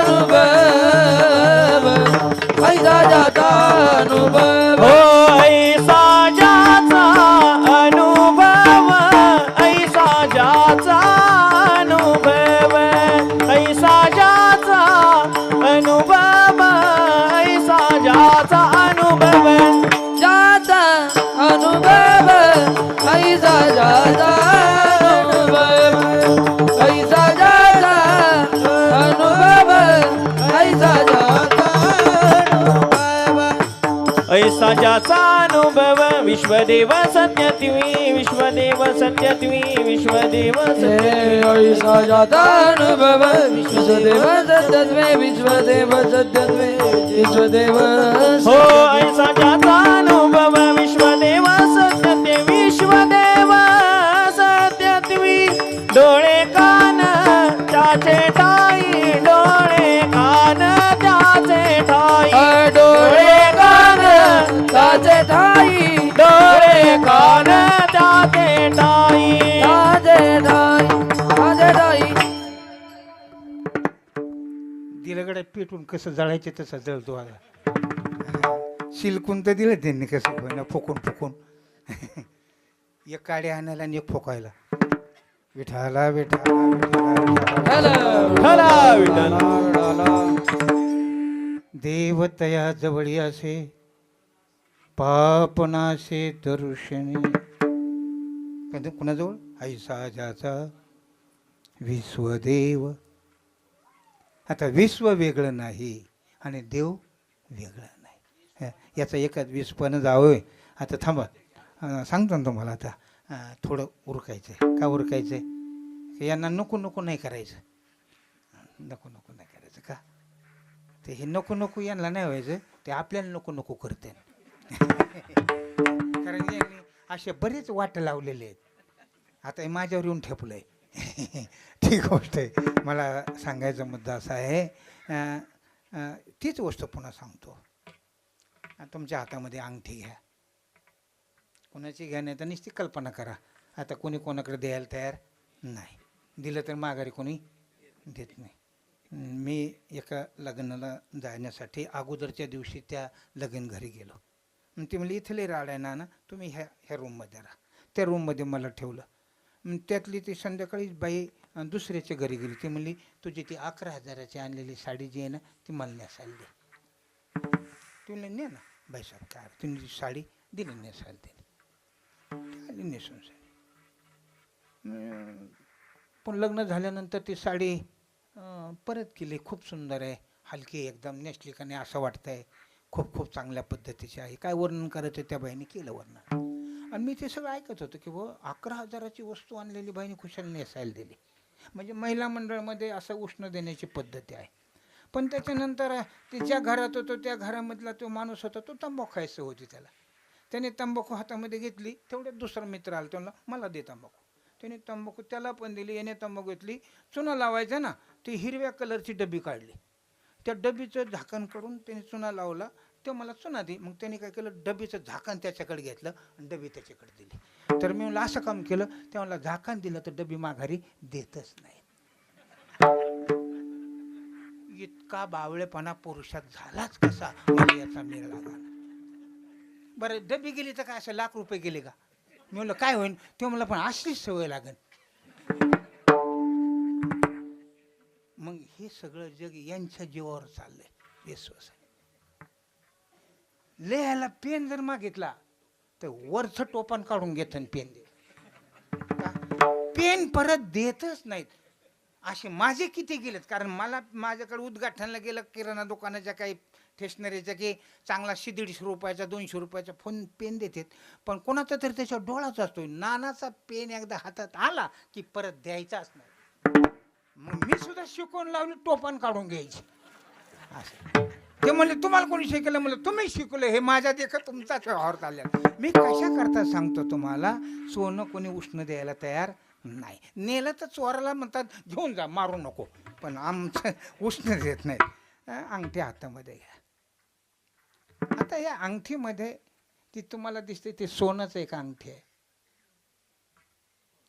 अनुभव, ऐसा जाता अनुभव. हो ऐसा ज्याचा अनुभव, ऐसा ज्याचा अनुभव, ऐसा ज्याचा अनुभव, ऐसा ज्याचा अनुभव, जाता अनुभव, ऐसा जाता अनुभव, ऐसा ऐसा ज्याचा अनुभव विश्वदेव सत्यत्वी विश्वदेव सत्यत्वी विश्वदेव सत्यत्वी ऐसा जाता अनुभव विश्वदेव सत्यत्वे विश्वदेव सत्यत्वे विश्वदेव हो ऐसा ज्याचा अनुभव विश्वदेव सत्यते विश्वदेव सत्यत्वी डोळे कान त्याचे ठाई डोळे कान त्याचे ठाई डोळे कान ताजे ठाई डोळे कान त्याचे ठाई ताजे ठाई ताजे ठाई दिलगड्या पेटून कसं जळायचे तसं जळतो आता शिलकून तर दिलं त्यांनी कसं होईना फुकून फुकून एक काड्या आणायला आणि एक फोकायला विठाला विठाला विठाला विठ्ठला विठ्ठला देवतया जवळी असे पापनासे दर्शनी कधी कुणाजवळ ऐसा ज्याचा विश्वदेव. आता विश्व वेगळं नाही आणि देव वेगळं नाही. याचा एकाच विश्वपणं जावं. आता थांबा सांगतो ना तुम्हाला. आता थोडं उरकायचं आहे. का उरकायचं आहे? यांना नको नको नाही करायचं. नको नको नाही करायचं का? ते हे नको नको यांना नाही व्हायचं. ते आपल्याला नको नको करते. कारण यांनी असे बरेच वाट लावलेले आहेत. आता हे माझ्यावर येऊन ठेपलं आहे. ती गोष्ट आहे. मला सांगायचा मुद्दा असा आहे. तीच गोष्ट पुन्हा सांगतो. तुमच्या हातामध्ये अंगठी घ्या. कोणाची घ्या नाही तर नुसती कल्पना करा. आता कोणी कोणाकडे द्यायला तयार नाही. दिलं तर माघारी कोणी देत नाही. मी एका लग्नाला जाण्यासाठी अगोदरच्या दिवशी त्या लग्न घरी गेलो. ती म्हणली इथले राड आहे ना तुम्ही ह्या रूममध्ये राहा. त्या रूममध्ये मला ठेवलं. त्यातली ती संध्याकाळी बाई दुसऱ्याच्या घरी गेली. ती म्हणली तुझी ती 11,000ची आणलेली साडी जी आहे ना ती मला नेसायला दे. ती म्हणली ने ना बाईसाहेब काय तुम्ही ती साडी दिली नेसायला दिली. आली नेसून साडी. पण लग्न झाल्यानंतर ती साडी परत केली. खूप सुंदर आहे. हलकी एकदम नेसली का नाही असं वाटतंय. खूप खूप चांगल्या पद्धतीची आहे. काय वर्णन करायचं त्या बाईने केलं वर्णन. आणि मी ते सगळं ऐकत होतो की 11,000ची वस्तू आणलेली बाईने खुशाल नेसायला दिली. म्हणजे महिला मंडळामध्ये असं उष्ण देण्याची पद्धती आहे. पण त्याच्यानंतर तिच्या घरात होतो त्या घरामधला तो माणूस होता तो तंबाखू खायचं होती त्याला. त्याने तंबाखू हातामध्ये घेतली. तेवढ्यात दुसरा मित्र आला. त्याला मला दे तंबाखू. त्याने तंबाखू त्याला पण दिली. याने तंबाखू घेतली. चुना लावायचा ना ती हिरव्या कलरची डबी काढली. त्या डबीचं झाकण काढून त्याने चुना लावला. ते मला चुना दे. मग त्याने काय केलं डबीचं झाकण त्याच्याकडे घेतलं आणि डबी त्याच्याकडे दिली. तर मी म्हणलं असं काम केलं. त्या मला झाकण दिलं तर डबी माघारी देतच नाही. इतका बावळेपणा पुरुषात झालाच कसा मला याचा मेळ लागला. बरं डबी गेली तर काय असं ₹1,00,000 गेले का? मी म्हणलं काय होईल? ते मला पण अशीच सवय लागेल. मग हे सगळं जग यांच्या जीवावर चाललंय. विश्वास लिहायला पेन जर मागितला तर वरचं टोपण काढून घेत पेन दे. पेन परत देतच नाहीत. असे माझे किती गेलेत. कारण मला माझ्याकडे उद्घाटनाला गेलं किराणा दुकानाच्या काही स्टेशनरीच्या की चांगला ₹150 ₹200 फोन पेन देतात. पण कोणाचा तरी त्याच्यावर डोळाच असतो. नानाचा पेन एकदा हातात आला की परत द्यायचाच नाही. मग मी सुद्धा शिकवून लावली टोपण काढून घ्यायची. असं ते म्हणले तुम्हाला कोणी शिकवलं? म्हणलं तुम्ही शिकवलं. हे माझ्या देखत तुमचाच व्यवहार चालला. मी कशा करता सांगतो तुम्हाला. सोनं कोणी उष्ण द्यायला तयार नाही. नेलं तर चोराला म्हणतात घेऊन जा मारू नको. पण आमचं उष्ण देत नाही. अंगठी हातामध्ये घ्या. आता या अंगठीमध्ये ती तुम्हाला दिसते ते सोनंच एक अंगठी आहे.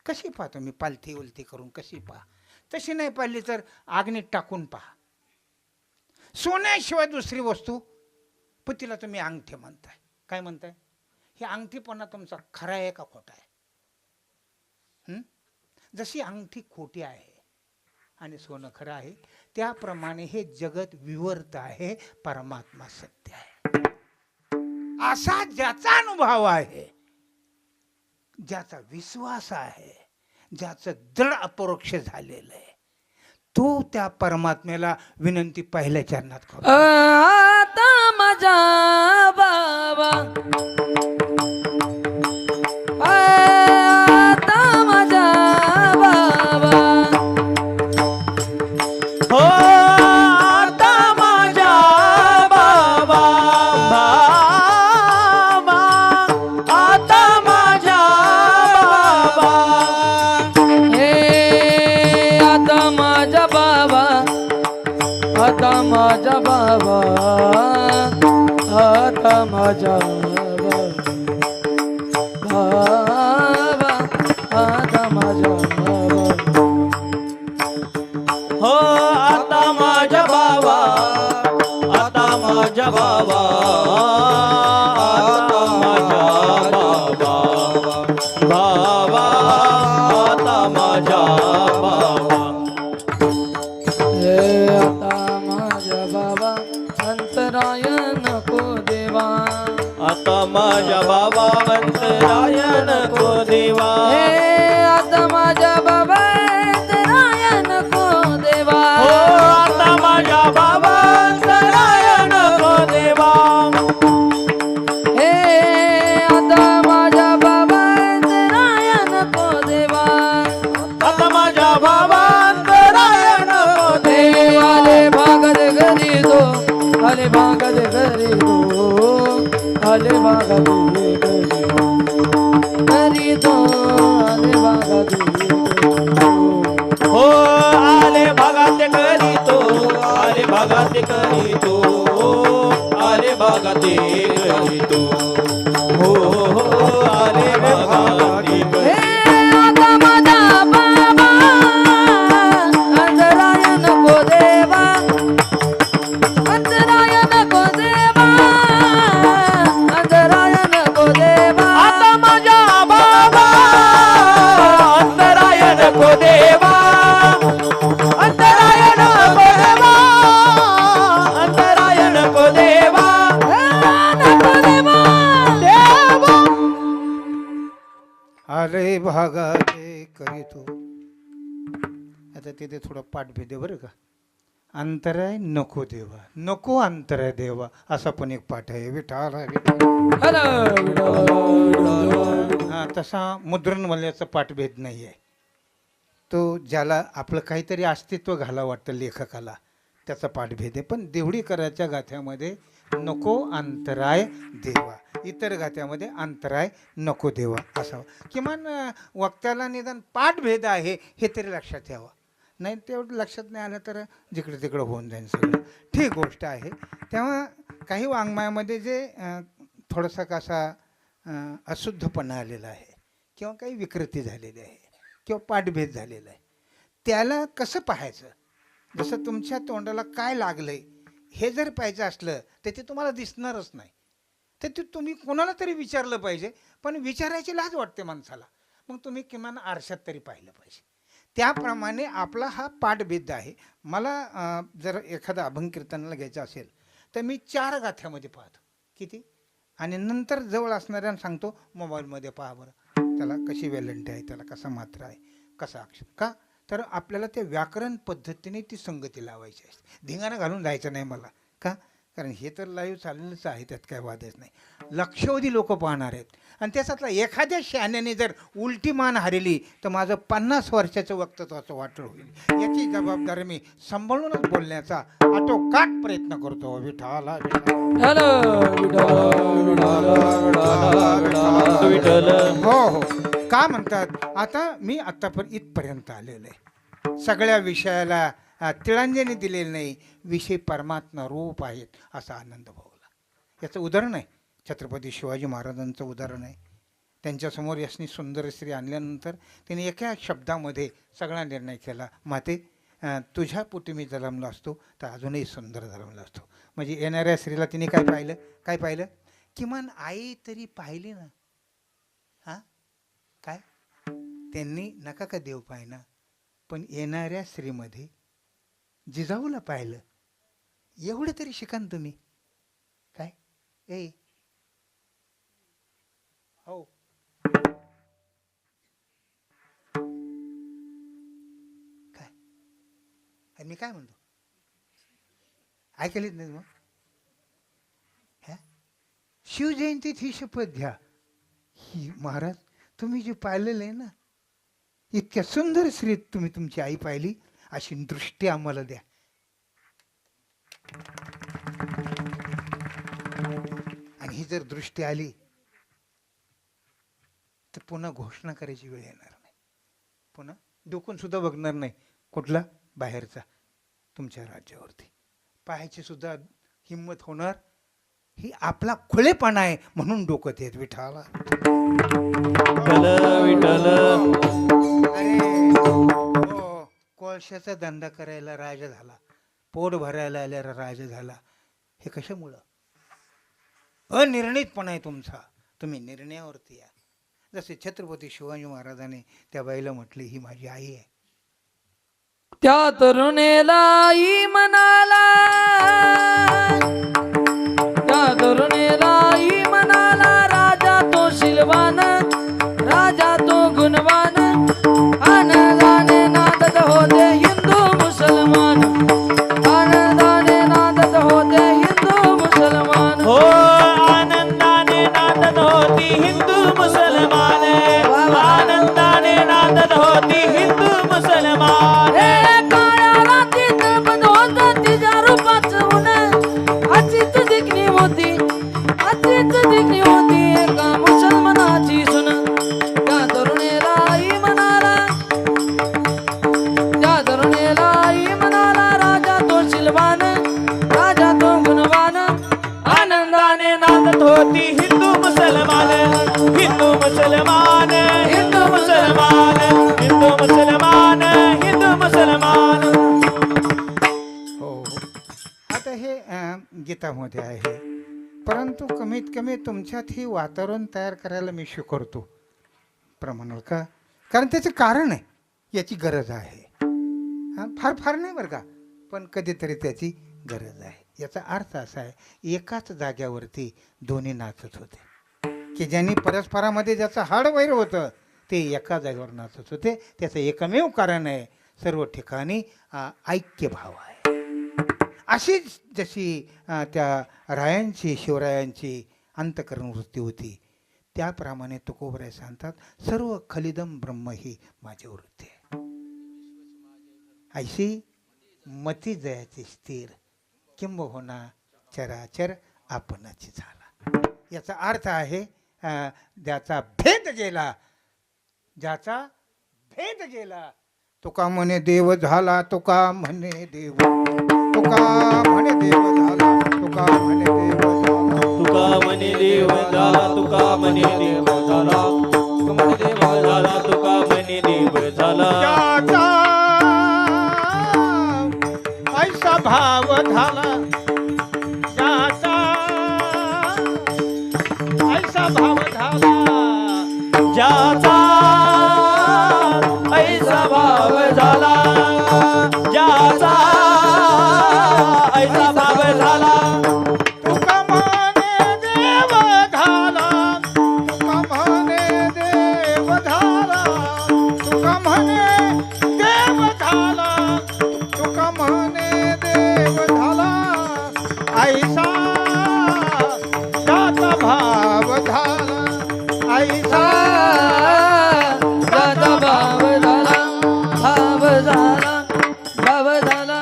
कशी पाहतो मी पालथी उलती करून कशी पहा. तशी नाही पाहिली तर आग्नीत टाकून पहा. सोन्याशिवाय दुसरी वस्तू पण तिला तुम्ही अंगठी म्हणताय. काय म्हणताय? हे अंगठीपणा तुमचा खरा आहे का खोटा आहे? जशी अंगठी खोटी आहे आणि सोनं खरं आहे त्याप्रमाणे हे जगत विवर्त आहे. परमात्मा सत्य आहे. असा ज्याचा अनुभव आहे, ज्याचा विश्वास आहे, ज्याचं दृढ अपरोक्ष झालेलं आहे तो त्या परमात्म्याला विनंती पहिल्या चरणात करतो. आता माझा बाबा आता माझ्या भावा आता माझ्या हो आता माझ्या बाबा आता माझ्या बाबा आता माझ्या बाबा बाबा आता माझ्या बाबा हे आता माझ्या बाबा अंतराय नको देवा आता माझ्या बाबा अंतराय नको देवा हे आता माझ्या बाबा अंतराय नको देवा हो आता माझ्या बाबा अंतराय नको देवा हे आता माझ्या बाबा अंतराय नको देवा आता माझ्या बाबा अंतराय नको देवा आले भागत घरी दो आले भागत घरी दो आले भागत घरी दो आले भागत हो आले भागात करी तो आले भागात करी तो आले भागात करी तो हो हो आले भागात हे आता माझा बाबा अंतराय नको देवा अंतराय नको देवा अंतराय नको देवा आता माझ्या बाबा अंतराय नको देवा अंतराय नको देवा अंतराय नको देवा नको देवा देवा अरे भागाचे करीतो. आता तिथे थोडं पाठ भेदे बरं का. अंतराय नको देवा नको अंतराय देवा असा पण एक पाठ आहे. विठाला हा तसा मुद्रण मल्याचा पाठभेद नाही आहे. तो ज्याला आपलं काहीतरी अस्तित्व घाला वाटतं लेखकाला त्याचा पाठभेद आहे. पण देवडीकराच्या गाथ्यामध्ये नको अंतराय देवा, इतर गाथ्यामध्ये अंतराय नको देवा असावा. किमान वक्त्याला निदान पाठभेद आहे हे तरी लक्षात यावं. नाही तेवढं लक्षात नाही आलं तर जिकडे तिकडं होऊन जाईल सगळं. ठीक गोष्ट आहे. तेव्हा काही वाङ्मयामध्ये जे थोडासा कसा अशुद्धपणा आलेला आहे किंवा काही विकृती झालेली आहे किंवा पाठभेद झालेला आहे, त्याला कसं पाहायचं. जसं तुमच्या तोंडाला काय लागलंय हे जर पाहायचं असलं तर ते तुम्हाला दिसणारच नाही. तर ते तुम्ही कोणाला तरी विचारलं पाहिजे. पण विचारायची लाज वाटते माणसाला. मग तुम्ही किमान आरशात तरी पाहिलं पाहिजे. त्याप्रमाणे आपला हा पाठभेद आहे. मला जर एखादा अभंग कीर्तनाला घ्यायचं असेल तर मी 4 गाथ्यामध्ये पाहतो. किती आणि नंतर जवळ असणाऱ्यांना सांगतो मोबाईलमध्ये पहा बरं, त्याला कशी वेलंटी आहे, त्याला कसा मात्रा आहे, कसा अक्षर. का तर आपल्याला त्या व्याकरण पद्धतीने ती संगती लावायची असते. धिंगाणा घालून जायचं नाही मला. का कारण हे तर लाईव्ह चाललेलंच आहे, त्यात काय वादच नाही. लक्षावधी लोक पाहणार आहेत आणि त्याच्यातला एखाद्या शहाण्याने जर उलटी मान हरली तर माझं 50 वर्षाचं वक्तत्वाचं वाटळ होईल. याची जबाबदारी मी सांभाळूनच बोलण्याचा आटोकाट प्रयत्न करतो. विठाला विठ्ठल हो हो. का म्हणतात आता मी आत्तापर्यंत इथपर्यंत आलेलो आहे. सगळ्या विषयाला तिळांजली दिलेली नाही. विषय परमात्मा रूप आहेत असा आनंद भोगला. याचं उदाहरण आहे छत्रपती शिवाजी महाराजांचं उदाहरण आहे. त्यांच्यासमोर यशनी सुंदर स्त्री आणल्यानंतर त्यांनी एका शब्दामध्ये सगळा निर्णय केला. माते तुझ्या पोटी मी जन्मलो असतो तर अजूनही सुंदर जन्मलो असतो. म्हणजे येणाऱ्या स्त्रीला तिने काय पाहिलं, काय पाहिलं, किमान आई तरी पाहिली ना. हां काय त्यांनी नका का देव पाहिना, पण येणाऱ्या स्त्रीमध्ये जिजाऊला पाहिलं. एवढं तरी शिकान तुम्ही. काय ए हो काय आणि मी काय म्हणतो ऐकलीच नाही मग. ह्या शिवजयंतीत ही शपथ घ्या. ही महाराज तुम्ही जे पाहिलेलं आहे ना, इतक्या सुंदर स्त्रीत तुम्ही तुमची आई पाहिली अशी दृष्टी आम्हाला द्या. आणि ही जर दृष्टी आली तर पुन्हा घोषणा करायची वेळ येणार नाही. पुन्हा डोकून सुद्धा बघणार नाही कुठला बाहेरचा तुमच्या राज्यावरती. पाहायची सुद्धा हिंमत होणार? ही आपला खुळेपणा आहे म्हणून डोकं येत विठाला. विठ्ठल अरे हो, कोळशाचा धंदा करायला राजा झाला, पोट भरायला आल्याला राजा झाला. हे कशामुळं? अनिर्णितपणा आहे तुमचा. तुम्ही निर्णयावरती या. जसे छत्रपती शिवाजी महाराजांनी त्या बाईला म्हटले, ही माझी आई आहे. त्या तरुणेलाई म्हणाला, त्या तरुणेलाई म्हणाला, राजा तो शिलवान, राजा तो गुणवान, आनंदाने नांदत होते हिंदू मुसलमान, आनंदाने नांदत होते हिंदू मुसलमान. हो आनंदाने नांदत होती हिंदू मुसलमान, आनंदाने नांदत होती हिंदू मुसलमान. हे काळ्या रात्रीत बंद होतं तिच्या रूपाचं ऊन, अशीच देखणी होती, अशीच देखणी होती एका मुसलमानाची सून. त्या तरुणीलाई म्हणाला, त्या तरुणीलाई म्हणाला, राजा तो शिलवान, राजा तो गुणवान, आनंदाने नांदत होती हिंदू मुसलमान, हिंदू मुसलमान, हिंदू मुसलमान, हिंदू मुसलमान, हिंदू मुसलमान. हो आता हे गीतामध्ये आहे, परंतु कमीत कमी तुमच्यात ही वातावरण तयार करायला मी स्वीकारतो प्रमाणाल का, कारण त्याचं कारण आहे, याची गरज आहे. फार फार नाही बरं का, पण कधीतरी त्याची गरज आहे. याचा अर्थ असा आहे, एकाच जाग्यावरती दोन्ही नाचत होते, की ज्यांनी परस्परामध्ये ज्याचं हाडवैर होतं ते एका जागेवर नाचत होते. त्याचं एकमेव कारण आहे, सर्व ठिकाणी ऐक्यभाव आहे. अशीच जशी त्या रायांची शिवरायांची अंतःकरण वृत्ती होती, त्याप्रमाणे तुकोबराय सांगतात, सर्व खलिदम ब्रह्म ही माझी वृत्ती आहे. ऐशी मती जयाची स्थिर, किंबहुना चराचर आपणाची झाला. याचा अर्थ आहे, ज्याचा भेद गेला, ज्याचा भेद गेला. तुका म्हणे देव झाला, तुका म्हणे देव, तुका म्हणे देव झाला, तुका म्हणे देव झाला, तुका म्हणे देव झाला, तुका म्हणे देव झाला, तुका म्हणे देव झाला, तुका म्हणे देव झाला. ज्याचा ऐसा भाव झाला, ज्याचा ऐसा भाव झाला, ज्याचा ऐसा भाव झाला, ज्याचा ऐसा भाव झाला. तुका म्हणे देव झाला, तुका म्हणे देव झाला, तुका म्हणे देव झाला, तुका म्हणे देव झाला. ऐसा त्याचा भाव झाला, ऐसा त्याचा भाव झाला, भाव झाला, भाव झाला.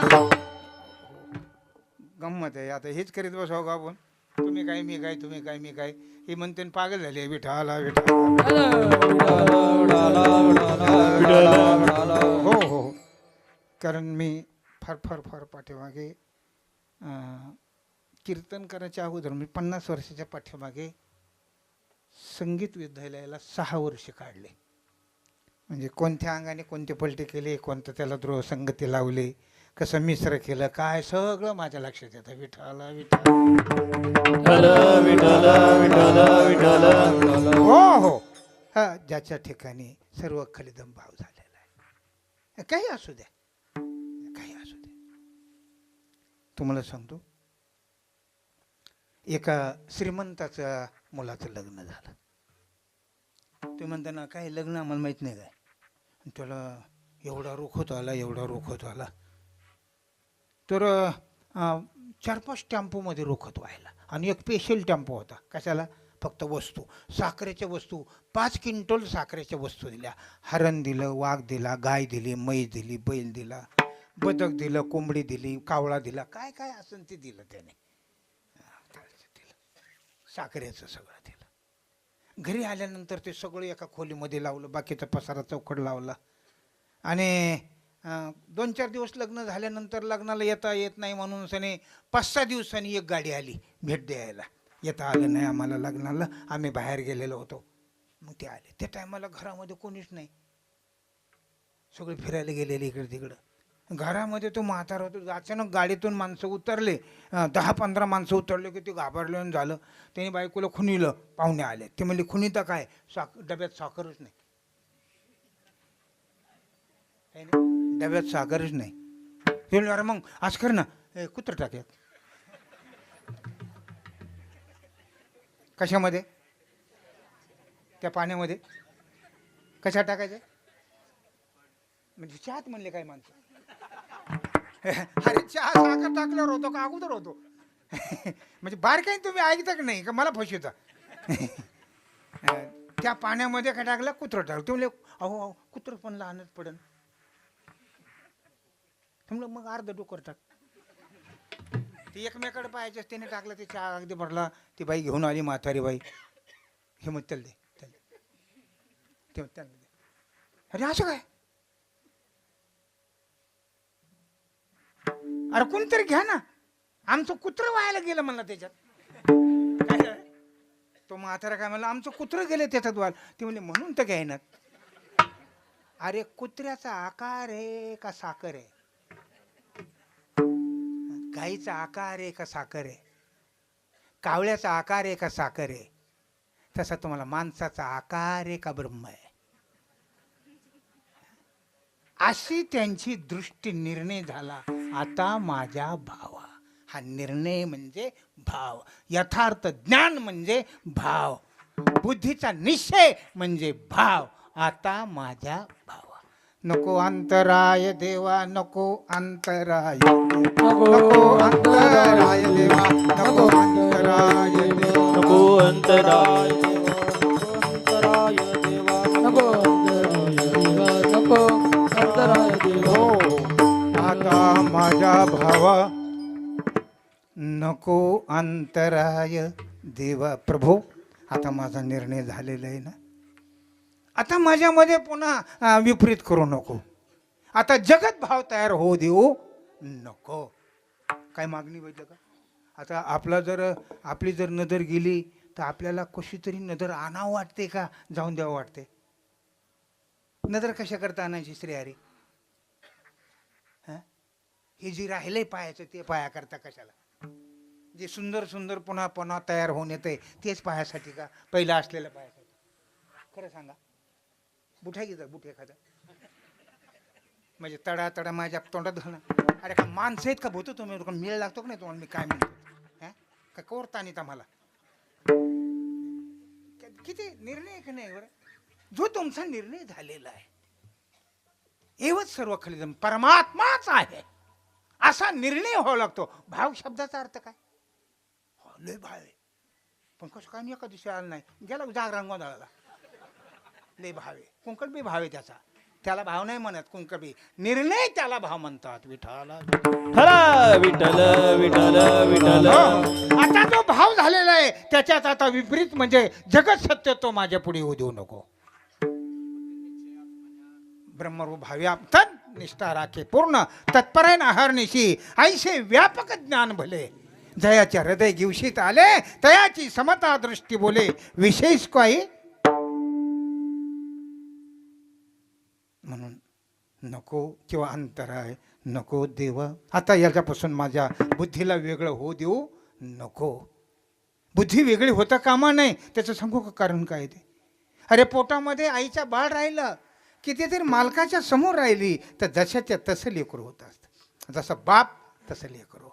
गंमत आहे. आता हेच करीत बसावं का आपण? तुम्ही काय मी काय, तुम्ही काय मी काय, हे म्हणते न पागल झाले. विठाला विठाला, हो हो. कारण मी फार फार फार पाठीमागे कीर्तन करायच्या अगोदर मी 50 वर्षाच्या पाठीमागे संगीत विद्यालयाला 6 वर्ष काढले. म्हणजे कोणत्या अंगाने कोणते पलटे केले, कोणतं त्याला द्रोह संगती लावले, कसं मिश्र केलं, काय सगळं माझ्या लक्षात येतं. विठाला विठाला, विठ्ठल विठ्ठल विठ्ठल. हो हो. हा, ज्याच्या ठिकाणी सर्व खलिदम भाव झालेला आहे. काही असू द्या, काही असू द्या. तुम्हाला सांगतो, एका श्रीमंताच्या मुलाचं लग्न झालं. ते म्हणताना काय लग्न आम्हाला माहीत नाही काय, त्याला एवढा रोख होत आला, एवढा रोख होत आला. तर 4-5 टेम्पोमध्ये रोखत व्हायला, आणि एक स्पेशल टेम्पो होता. कशाला? फक्त वस्तू, साखरेच्या वस्तू. 5 क्विंटल साखरेच्या वस्तू दिल्या. हरण दिलं, वाघ दिला, गाय दिली, म्हैस दिली, बैल दिला, बदक दिलं, कोंबडी दिली, कावळा दिला, काय काय असेल ते दिलं त्याने. साखरेचं सगळं दिलं. घरी आल्यानंतर ते सगळं एका खोलीमध्ये लावलं, बाकीचा पसारा चौकट लावला, आणि 2-4 दिवस लग्न झाल्यानंतर लग्नाला येता येत नाही म्हणून सने 5-6 दिवसांनी एक गाडी आली भेट द्यायला. येता आलं नाही आम्हाला लग्नाला, आम्ही बाहेर गेलेलो होतो. मग ते आले. त्या टायमाला घरामध्ये कोणीच नाही, सगळे फिरायला गेलेले इकडे तिकडं. घरामध्ये तो म्हातारा होतो. अचानक गाडीतून माणसं उतरले, 10-15 माणसं उतरले की ते घाबरले आणि झालं. त्यांनी बायकोला खुनीलं. पाहुणे आले, ते म्हणले खुनीता काय, डब्यात साखरच नाही. डब्यात साखरच नाही. ते म्हणले अरे मग आज कर ना, कुत्र टाक्यात. कशामध्ये? त्या पाण्यामध्ये. कशा टाकायचं म्हणजे चहात म्हणले काय माणसं? अरे चहा साखर टाकल्यावर होतो का अगोदर होतो? म्हणजे बारकाईन तुम्ही ऐकता की नाही का मला फसवता? त्या पाण्यामध्ये काय टाकलं, कुत्रं टाकलं. ते म्हणले अहो कुत्रं पण लहानच पडन. म्हणलं मग अर्ध डोकर टाक. ते एकमेकडे पाहायचे, त्याने टाकलं. ते चहा अगदी भरला. ती बाई घेऊन आली, म्हातारी बाई. हे मग त्याला दे, ते त्यांना दे. अरे असं काय? अरे कोणतरी घ्या ना, आमचं कुत्रं व्हायला गेलं म्हणलं त्याच्यात. काय झालं? तो म्हातारा काय म्हणला, आमचं कुत्रं गेलं त्याच्यात व्हायला. ते म्हणले म्हणून तर घ्यायना. अरे कुत्र्याचा आकार आहे का साखर आहे? गाईचा आकार आहे का साखर आहे? कावळ्याचा आकार आहे का साखर आहे? तसा तुम्हाला माणसाचा आकार आहे का ब्रह्म आहे? अशी त्यांची दृष्टी निर्णय झाला. आता माझ्या भावा, हा निर्णय म्हणजे भाव, यथार्थ ज्ञान म्हणजे भाव, बुद्धीचा निश्चय म्हणजे भाव. आता माझ्या भावा, नको अंतराय देवा, नको अंतराय, नको अंतराय देवा, नको अंतराय देवा, नको अंतराय देवा, अंतराय देवा, नको नको अंतराय देवा. आता माझ्या भावा, नको अंतराय देवा. प्रभू आता माझा निर्णय झालेला आहे ना, आता माझ्यामध्ये पुन्हा विपरीत करू नको. आता जगत भाव तयार होऊ देऊ नको. काय मागणी बघितलं का? आता आपली जर नजर गेली तर आपल्याला कशी तरी नजर आणावं वाटते का जाऊन द्यावं वाटते? नजर कशा करता आणायची श्रीहरी? हे जे राहिलंय पायाचं ते पाया करता कशाला? जे सुंदर सुंदर पुन्हा पुन्हा तयार होऊन येते तेच पायासाठी का, पहिला असलेल्या पायासाठी? खरं सांगा. बुठ्या घे, बुठे एखादा म्हणजे तडा तडा माझ्या तोंडात घालणं. अरे का माणसं आहेत का भूत तुम्ही? मेळ लागतो का नाही तुम्हाला? मी काय म्हणतो का कोरता नाही मला? किती निर्णय का नाही बरं? जो तुमचा निर्णय झालेला आहे एवढंच सर्व खरी परमात्माच आहे असा निर्णय व्हावा लागतो. भाव शब्दाचा अर्थ काय? लय भाव आहे, पण कसं काय एका दिवशी आला नाही, गेला जागरांगो दळाला. लय भाव आहे, कुंकड बी भाव आहे त्याचा. त्याला भाव नाही म्हणत कुंकबी, निर्णय त्याला भाव म्हणतात. विठाला विठ्ठल विठ्ठल विठ्ठल. आता जो भाव झालेला आहे त्याच्यात आता विपरीत म्हणजे जगत सत्य तो माझ्या पुढे येऊ देऊ नको. ब्रह्मरूप भाव्या तन निष्ठा राखे पूर्ण तत्परायण अहर्निशी ऐसे व्यापक ज्ञान भले. जयाच्या हृदय गिवशीत आले तयाची समता दृष्टी बोले. विशेष काही म्हणून नको किंवा अंतराय नको देवा. आता याच्यापासून माझ्या बुद्धीला वेगळं होऊ देऊ नको. बुद्धी वेगळी होता कामा नाही. त्याचं सांगू का कारण काय ते? अरे पोटामध्ये आईच्या बाळ राहिलं कितीतरी मालकाच्या समोर राहिली तर जशाच्या तसं लेकरू होत असतं. जसं बाप तसं लेकरू.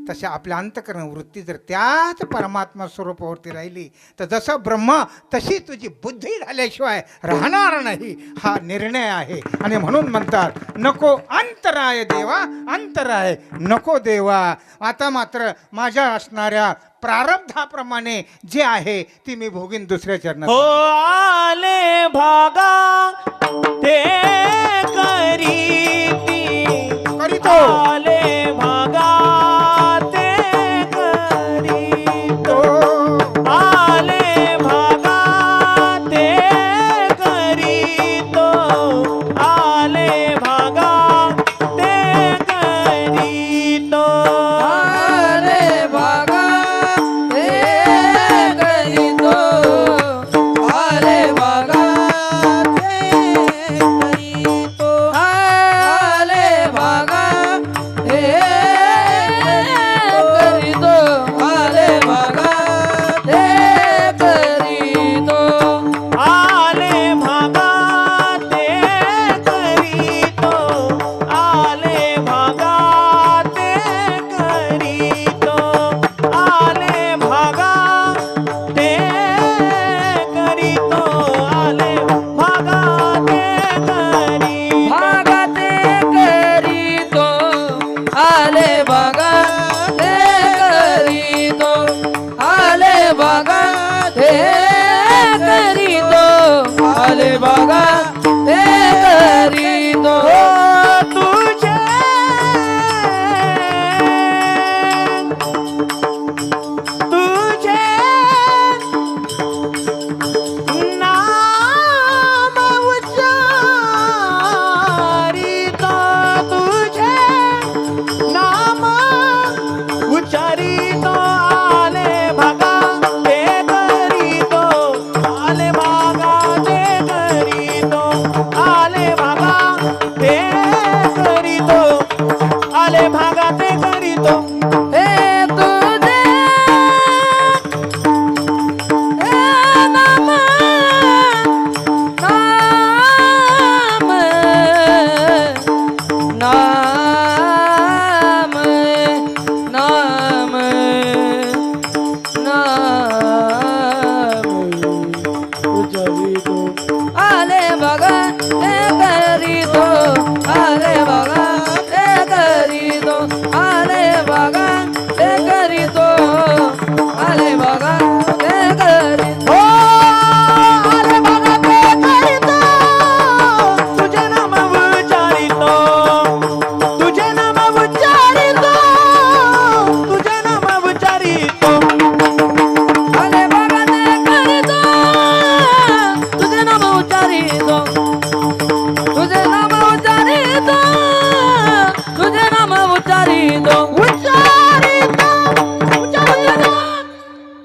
तशा आपल्या अंतःकरण वृत्ती जर त्याच परमात्मा स्वरूपावरती राहिली तर जसं ब्रह्म तशी तुझी बुद्धी झाल्याशिवाय राहणार नाही. हा निर्णय आहे. आणि म्हणून म्हणतात नको अंतराय देवा, अंतराय नको देवा. आता मात्र माझ्या असणाऱ्या प्रारब्धाप्रमाणे जे आहे ती मी भोगीन दुसऱ्या चरणात. हो आले भागा ते करीतो, आले भागा ते करीतो, आले भागा ते करीतो, आले भागा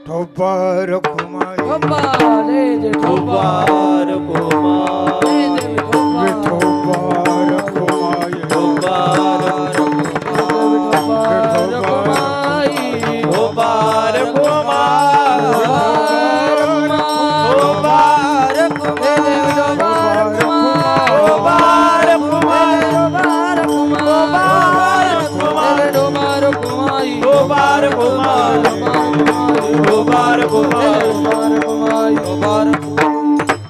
विठोबार कुमाई ठोबा रे जे ठोबा ठोबार कुमार रे जे विठोबा विठोबार कुमाई ठोबार विठोबार कुमाई ठोबार कुमार ठोबार रे जे विठोबार कुमार ठोबार कुमार ठोबार कुमार रे ठोबार कुमाई ठोबार कुमार ठोबार कुमार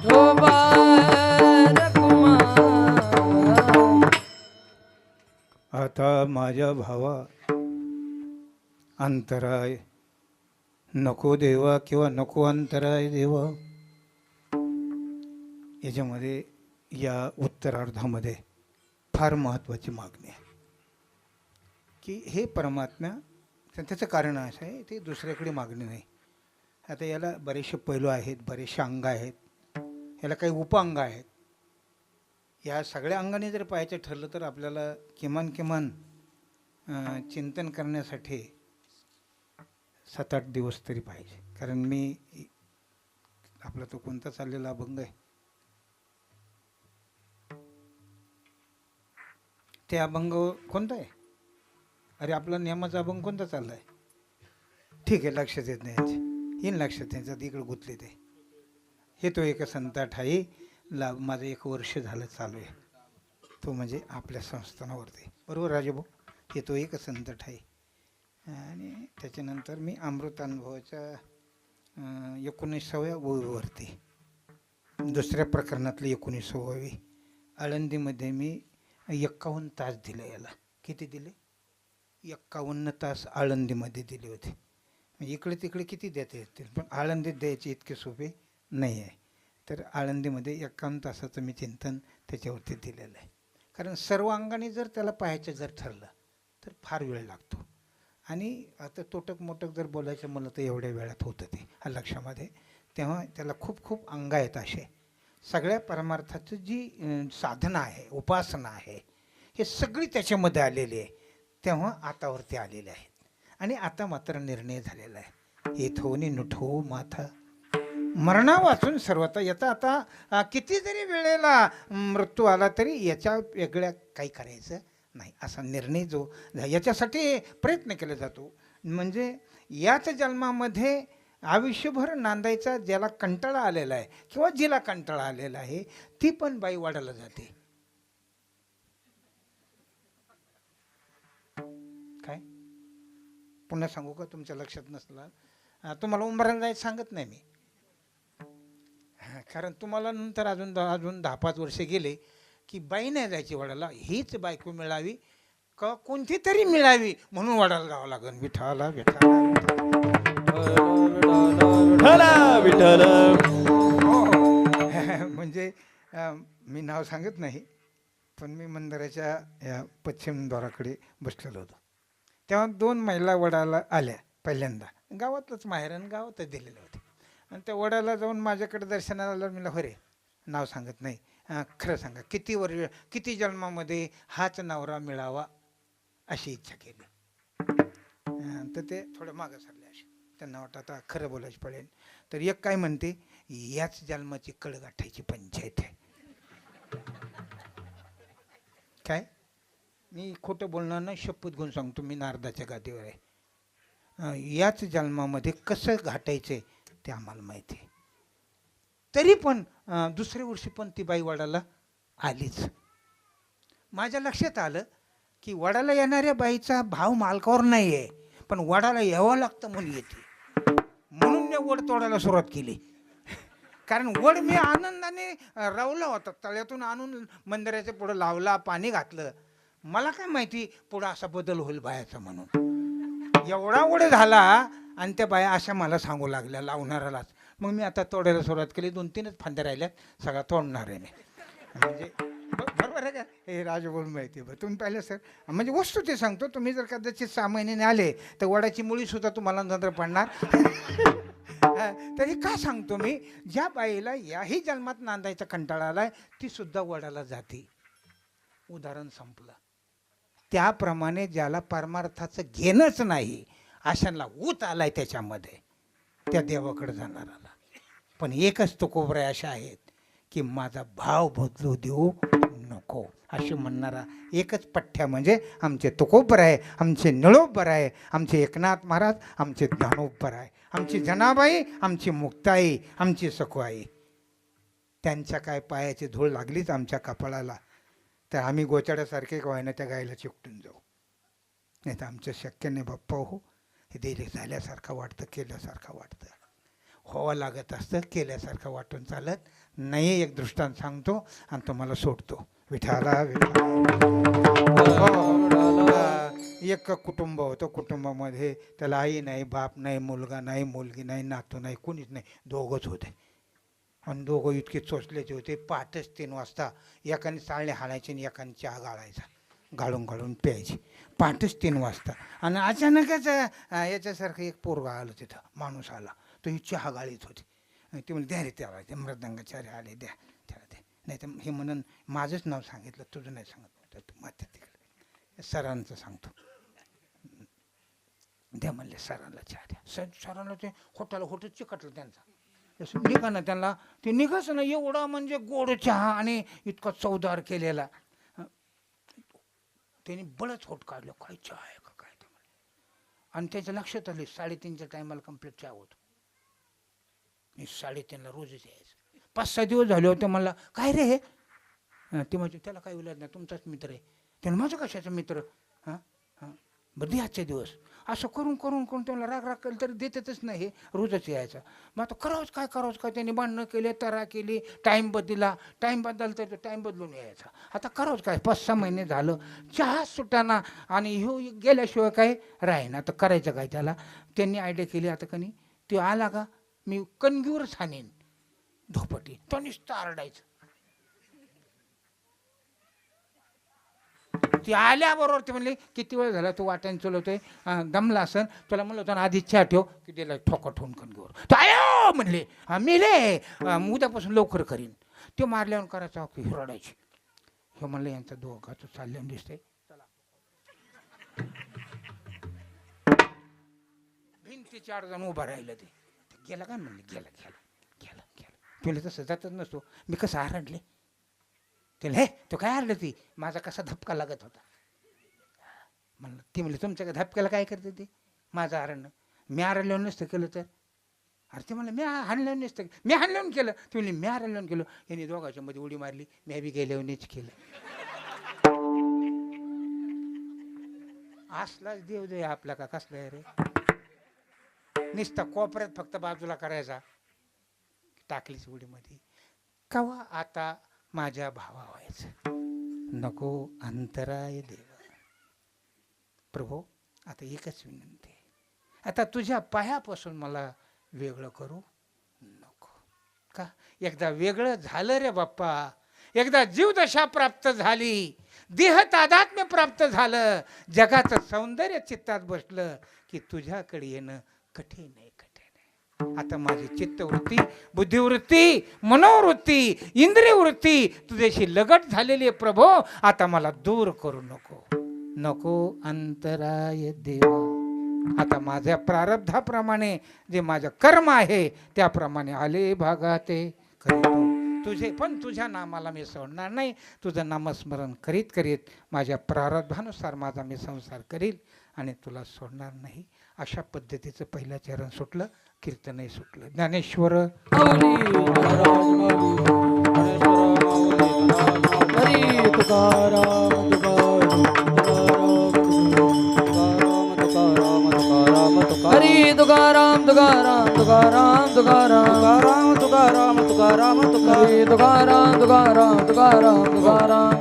ठोबार कुमार आता माझ्या भावा अंतराय नको देवा किंवा नको अंतराय देवा याच्यामध्ये या उत्तरार्धामध्ये फार महत्त्वाची मागणी आहे की हे परमात्म्या त्याचं कारण असं आहे ते दुसऱ्याकडे मागणी नाही. आता याला बरेचसे पैलू आहेत, बरेचसे अंग आहेत, याला काही उपअंग आहेत. या सगळ्या अंगाने जर पाहायचं ठरलं तर आपल्याला किमान चिंतन करण्यासाठी 7-8 दिवस तरी पाहिजे. कारण मी आपला तो कोणता चाललेला अभंग आहे ते अभंग कोणता आहे? अरे आपला नियमाचा अभंग कोणता चालला आहे? ठीक आहे, लक्षात येत नाही यांचे, येईन लक्षात यांचं, इकडे गुंतले ते. हे तो एक संत ठाई माझं 1 वर्ष झालं चालू आहे. तो म्हणजे आपल्या संस्थानावरती, बरोबर राजेभाऊ? हे तो एक संत ठाई. आणि त्याच्यानंतर मी अमृतानुभवाच्या 19व्या ओळीवरती दुसऱ्या प्रकरणातली 19वी आळंदीमध्ये मी 51 तास दिले याला. किती दिले? 51 तास आळंदीमध्ये दिले होते. इकडे तिकडे किती देता येतील, पण आळंदीत द्यायचे इतके सोपे नाही आहे. तर आळंदीमध्ये 51 तासाचं मी चिंतन त्याच्यावरती दिलेलं आहे. कारण सर्व अंगाने जर त्याला पाहायचं जर ठरलं तर फार वेळ लागतो. आणि आता तोटक मोटक जर बोलायचं मला तर एवढ्या वेळात होतं ते लक्षामध्ये. तेव्हा त्याला खूप खूप अंग आहेत असे. सगळ्या परमार्थाचं जी साधना आहे, उपासना आहे, हे सगळी त्याच्यामध्ये आलेली आहे. तेव्हा आतावरती आलेले आहेत. आणि आता मात्र निर्णय झालेला आहे, येथोनी नुठो माथा मरणा वाचून सर्वता. याचा आता किती जरी वेळेला मृत्यू आला तरी याच्या वेगळ्या काही करायचं नाही असा निर्णय जो याच्यासाठी प्रयत्न केला जातो. म्हणजे याच जन्मामध्ये आयुष्यभर नांदायचा ज्याला कंटाळा आलेला आहे किंवा जिला कंटाळा आलेला आहे ती पण बाई वाढायला जाते. काय पुन्हा सांगू का? तुमच्या लक्षात नसला तुम्हाला उंबराला जायचं सांगत नाही मी. कारण तुम्हाला नंतर अजून 10-5 वर्षे गेले की बाई नाही जायची वडाला, हीच बायको मिळावी का कोणती तरी मिळावी म्हणून वडाला जावं लागेल. विठाला विठाला विठ्ठल. म्हणजे मी नाव सांगत नाही, पण मी मंदिराच्या या पश्चिम द्वाराकडे बसलेलो होतो. तेव्हा 2 महिला वडाला आल्या पहिल्यांदा. गावातलंच माहेरानं गावातच दिलेलं होते. आणि त्या वडाला जाऊन माझ्याकडे दर्शनाला आलं. मी रे नाव सांगत नाही, खरं सांगा किती जन्मामध्ये हाच नवरा मिळावा अशी इच्छा केली. तर ते थोडं मागं सरले असे. त्यांना वाटतं आता खरं बोलायचं पडेल. तर एक काय म्हणते, याच जन्माची कळ गाठायची पंचायत आहे. काय मी खोटं बोलणार नाही, शपथ घेऊन सांगतो, मी नारदाच्या गादीवर आहे. याच जन्मामध्ये कसं घाटायचं ते आम्हाला माहिती आहे. तरी पण दुसऱ्या वर्षी पण ती बाई वडाला आलीच. माझ्या लक्षात आलं की वडाला येणाऱ्या बाईचा भाव मालकावर नाही आहे, पण वडाला यावं लागतं म्हणून येते. म्हणून मी वड तोडायला सुरुवात केली. कारण वड मी आनंदाने रावला होता, तळ्यातून आणून मंदिराच्या पुढं लावला, पाणी घातलं. मला काय माहिती पुढं असा बदल होईल बायाचा म्हणून. एवढा वड झाला आणि त्या बाया अशा मला सांगू लागल्या लावणाऱ्यालाच. मग मी आता तोडायला सुरुवात केली. 2-3च फांद्या राहिल्यात, सगळा तोडणार आहे मी. म्हणजे बरोबर आहे का? हे राजभवन माहिती आहे. तुम्ही पाहिलं सर, म्हणजे वस्तू ते सांगतो. तुम्ही जर कदाचित 6 महिन्याने आले तर वडाची मुळीसुद्धा तुम्हाला नंतर पडणार. तरी का सांगतो मी, ज्या बाईला याही जन्मात नांदायचा कंटाळा आलाय ती सुद्धा वडाला जाते. उदाहरण संपलं. त्याप्रमाणे ज्याला परमार्थाचं घेणंच नाही अशांना ऊत आलाय त्याच्यामध्ये, त्या देवाकडे जाणाराला. पण एकच तुकोबराय अशा आहेत की माझा भाव बदलू देऊ नको असे म्हणणारा एकच पठ्ठ्या म्हणजे आमचे तुकोबराय, आमचे निळोबराय, आमचे एकनाथ महाराज, आमचे ज्ञानोबराय, आमची जनाबाई, आमची मुक्ताई, आमची सखुआई. त्यांच्या काय पायाची धूळ लागलीच आमच्या कपाळाला तर आम्ही गोचाड्यासारखे व्हायना त्या गायला चिकटून जाऊ. नाही तर आमचं शक्य नाही बाप्पा. हो, हे दिले झाल्यासारखं वाटतं, केल्यासारखं वाटतं. व्हावं लागत असतं, केल्यासारखं वाटून चालत नाही. एक दृष्टांत सांगतो आणि तुम्हाला सोडतो. विठाला एक कुटुंब होतं. कुटुंबामध्ये त्याला आई नाही, बाप नाही, मुलगा नाही, मुलगी नाही, नातू नाही, कोणीच नाही. दोघंच होते आणि दोघं इतके चोचलेचे होते. पहाटेच 3 वाजता एकाने चाळणे हाणायचे आणि एकाने चहा गाळायचा, गाळून गाळून प्यायची. पहाटेच 3 वाजता. आणि अचानकच याच्यासारखं एक पोरगा आलं तिथं, माणूस आला. तो ही चहा गाळीत होती. ते म्हणजे द्या रे त्याला, ते मृदंगाचार्य आले, द्या त्याला द्या. नाही तर हे म्हणून माझंच नाव सांगितलं, तुझं नाही सांगितलं. तू मात्र तिकडे सरांचं सांगतो. द्या म्हणले सरांना चहा द्या. सरांना ते होटं चिकटलं त्यांचा. निघा ना त्यांना ते निघाच ना. एवढा म्हणजे गोड चहा आणि इतका चवदार केलेला. त्यांनी बळच होट काढलं, काय चहा आहे का काय ते. आणि त्याच्या लक्षात आले 3:30च्या टायमाला कंप्लीट चहा होतो. मी 3:30ला रोजच यायचं. 5-6 दिवस झाले होते. मला काय रे हे. ते म्हणजे त्याला काय विलाज नाही, तुमचाच मित्र आहे. त्याला माझं कशाचा मित्र. हां हां बरं दे आजचे दिवस. असं करून करून करून त्याला राग केलं तरी देतच नाही. हे रोजच यायचं. मग आता करावंच काय. त्यांनी भांडणं केले, तरा केली, टाईम बदलला. टाईम बदलता तो टाईम बदलून यायचा. आता करावंच काय. 5-6 महिने झालं चहा सुटाना आणि ह्यो गेल्याशिवाय काय राहीना. तर करायचं काय त्याला. त्यांनी आयडिया केली. आता कनी ते आला का मी कणगीवरच हाणेन धोपटी. तो नुसतं आरडायचं. ती आल्याबरोबर ते म्हणले किती वेळ झाला तू वाट्याने चलवतोय, दमला असन. तुला म्हणलं होतं ना आधी चहा ठेव की त्याला ठोका ठेवून कणगीवर. तो आयो म्हणले मी रे उद्यापासून लवकर करीन. ते मारल्यावर करायचा की रडायची. हे म्हणलं यांचं दोघाचं चालल्यानं दिसतंय. चला भिंतीच्या आड जाऊन उभं राहिलं. ते गेला काय म्हणले गेला गेला गेला गेला. तुला तसं जातच नसतो. मी कसं आरडले त्याला. हे तो काय आरडलं ती. माझा कसा धपका लागत होता. म्हणलं ती म्हणली तुमच्या धपक्याला काय करते ते. माझं आरणं मी आरडल्यावर नसतं केलं तर. अरे ते म्हणलं मी हाणल्यावर नसतं, मी हाणल्यावर केलं. ती म्हणली मी आरडल्यावर केलं. यांनी दोघांच्या मध्ये उडी मारली. मी बी गेल्यावरच केलं. असलाच देव दे आपला का कसला आहे रे. नुसता कोपऱ्यात फक्त बाजूला करायचा. टाकलीच उडीमध्ये. कवा आता माझ्या भावा व्हायचं. नको अंतराय देवा. प्रभू आता एकच विनंती आहे. आता तुझ्या पायापासून मला वेगळं करू नको. का एकदा वेगळं झालं रे बाप्पा. एकदा जीवदशा प्राप्त झाली, देह तादात्म्य प्राप्त झालं, जगाचं सौंदर्य चित्तात बसलं की तुझ्याकडे येणं कठीण आहे. आता माझी चित्तवृत्ती, बुद्धिवृत्ती, मनोवृत्ती, इंद्रियवृत्ती तुझ्याशी लगट झालेली आहे प्रभो. आता मला दूर करू नको. नको अंतराय देवा. आता माझ्या प्रारब्धाप्रमाणे जे माझं कर्म आहे त्याप्रमाणे आले भागाते करीतो. तुझे पण तुझ्या नामाला मी सोडणार नाही. तुझं नामस्मरण करीत करीत माझ्या प्रारब्धानुसार माझा मी संसार करील आणि तुला सोडणार नाही. अशा पद्धतीचं पहिलं चरण सुटलं, कीर्तनही सुटलं. ज्ञानेश्वर हरी तुकाराम तुकाराम तुकाराम तुकाराम तुकाराम तुकाराम तुकाराम तुकाराम तुकाराम तुकाराम तुकाराम.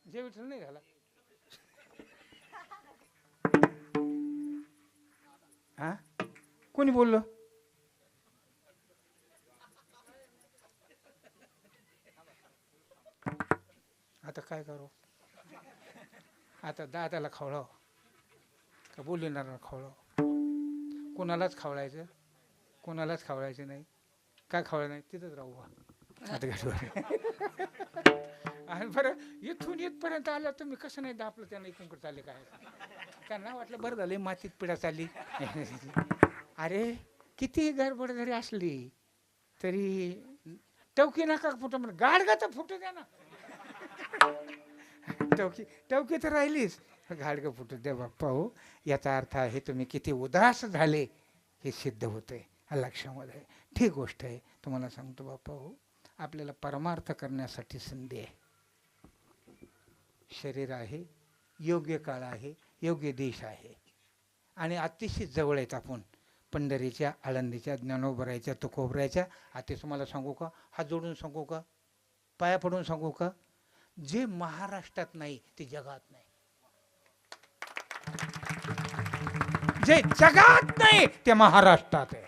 जे विठ्ठल नाही झाला. हा कोणी बोललं. आता काय करू. आता दादाला खवळाव का बोलणारा खवळाव. कोणालाच खवळायचं, कोणालाच खवळायचं नाही. काय खवळायचं नाही तिथंच राहू. आता आणि बरं इथून इथपर्यंत आलं तुम्ही कसं नाही दापलं त्यांना इकडून कुठं चालले काय त्यांना वाटलं बरं झालं मातीत पिढा चालली अरे किती गडबड जरी असली तरी टवकी नका फुटो म्हणून गाडगा तर फुटू द्या ना टवकी तर राहिलीच गाडगं फुटू द्या बाप्पा हो याचा अर्थ आहे तुम्ही किती उदास झाले हे सिद्ध होतंय लक्षामध्ये ठीक गोष्ट आहे तुम्हाला सांगतो बाप्पा हो आपल्याला परमार्थ करण्यासाठी संधी आहे शरीर आहे योग्य काळ आहे योग्य देश आहे आणि अतिशय जवळ आहेत आपण पंढरीच्या आळंदीच्या ज्ञानोबरायच्या तुकोबरायच्या आता तुम्हाला सांगू का हात जोडून सांगू का पाया पडून सांगू का जे महाराष्ट्रात नाही ते जगात नाही जे जगात नाही ते महाराष्ट्रात आहे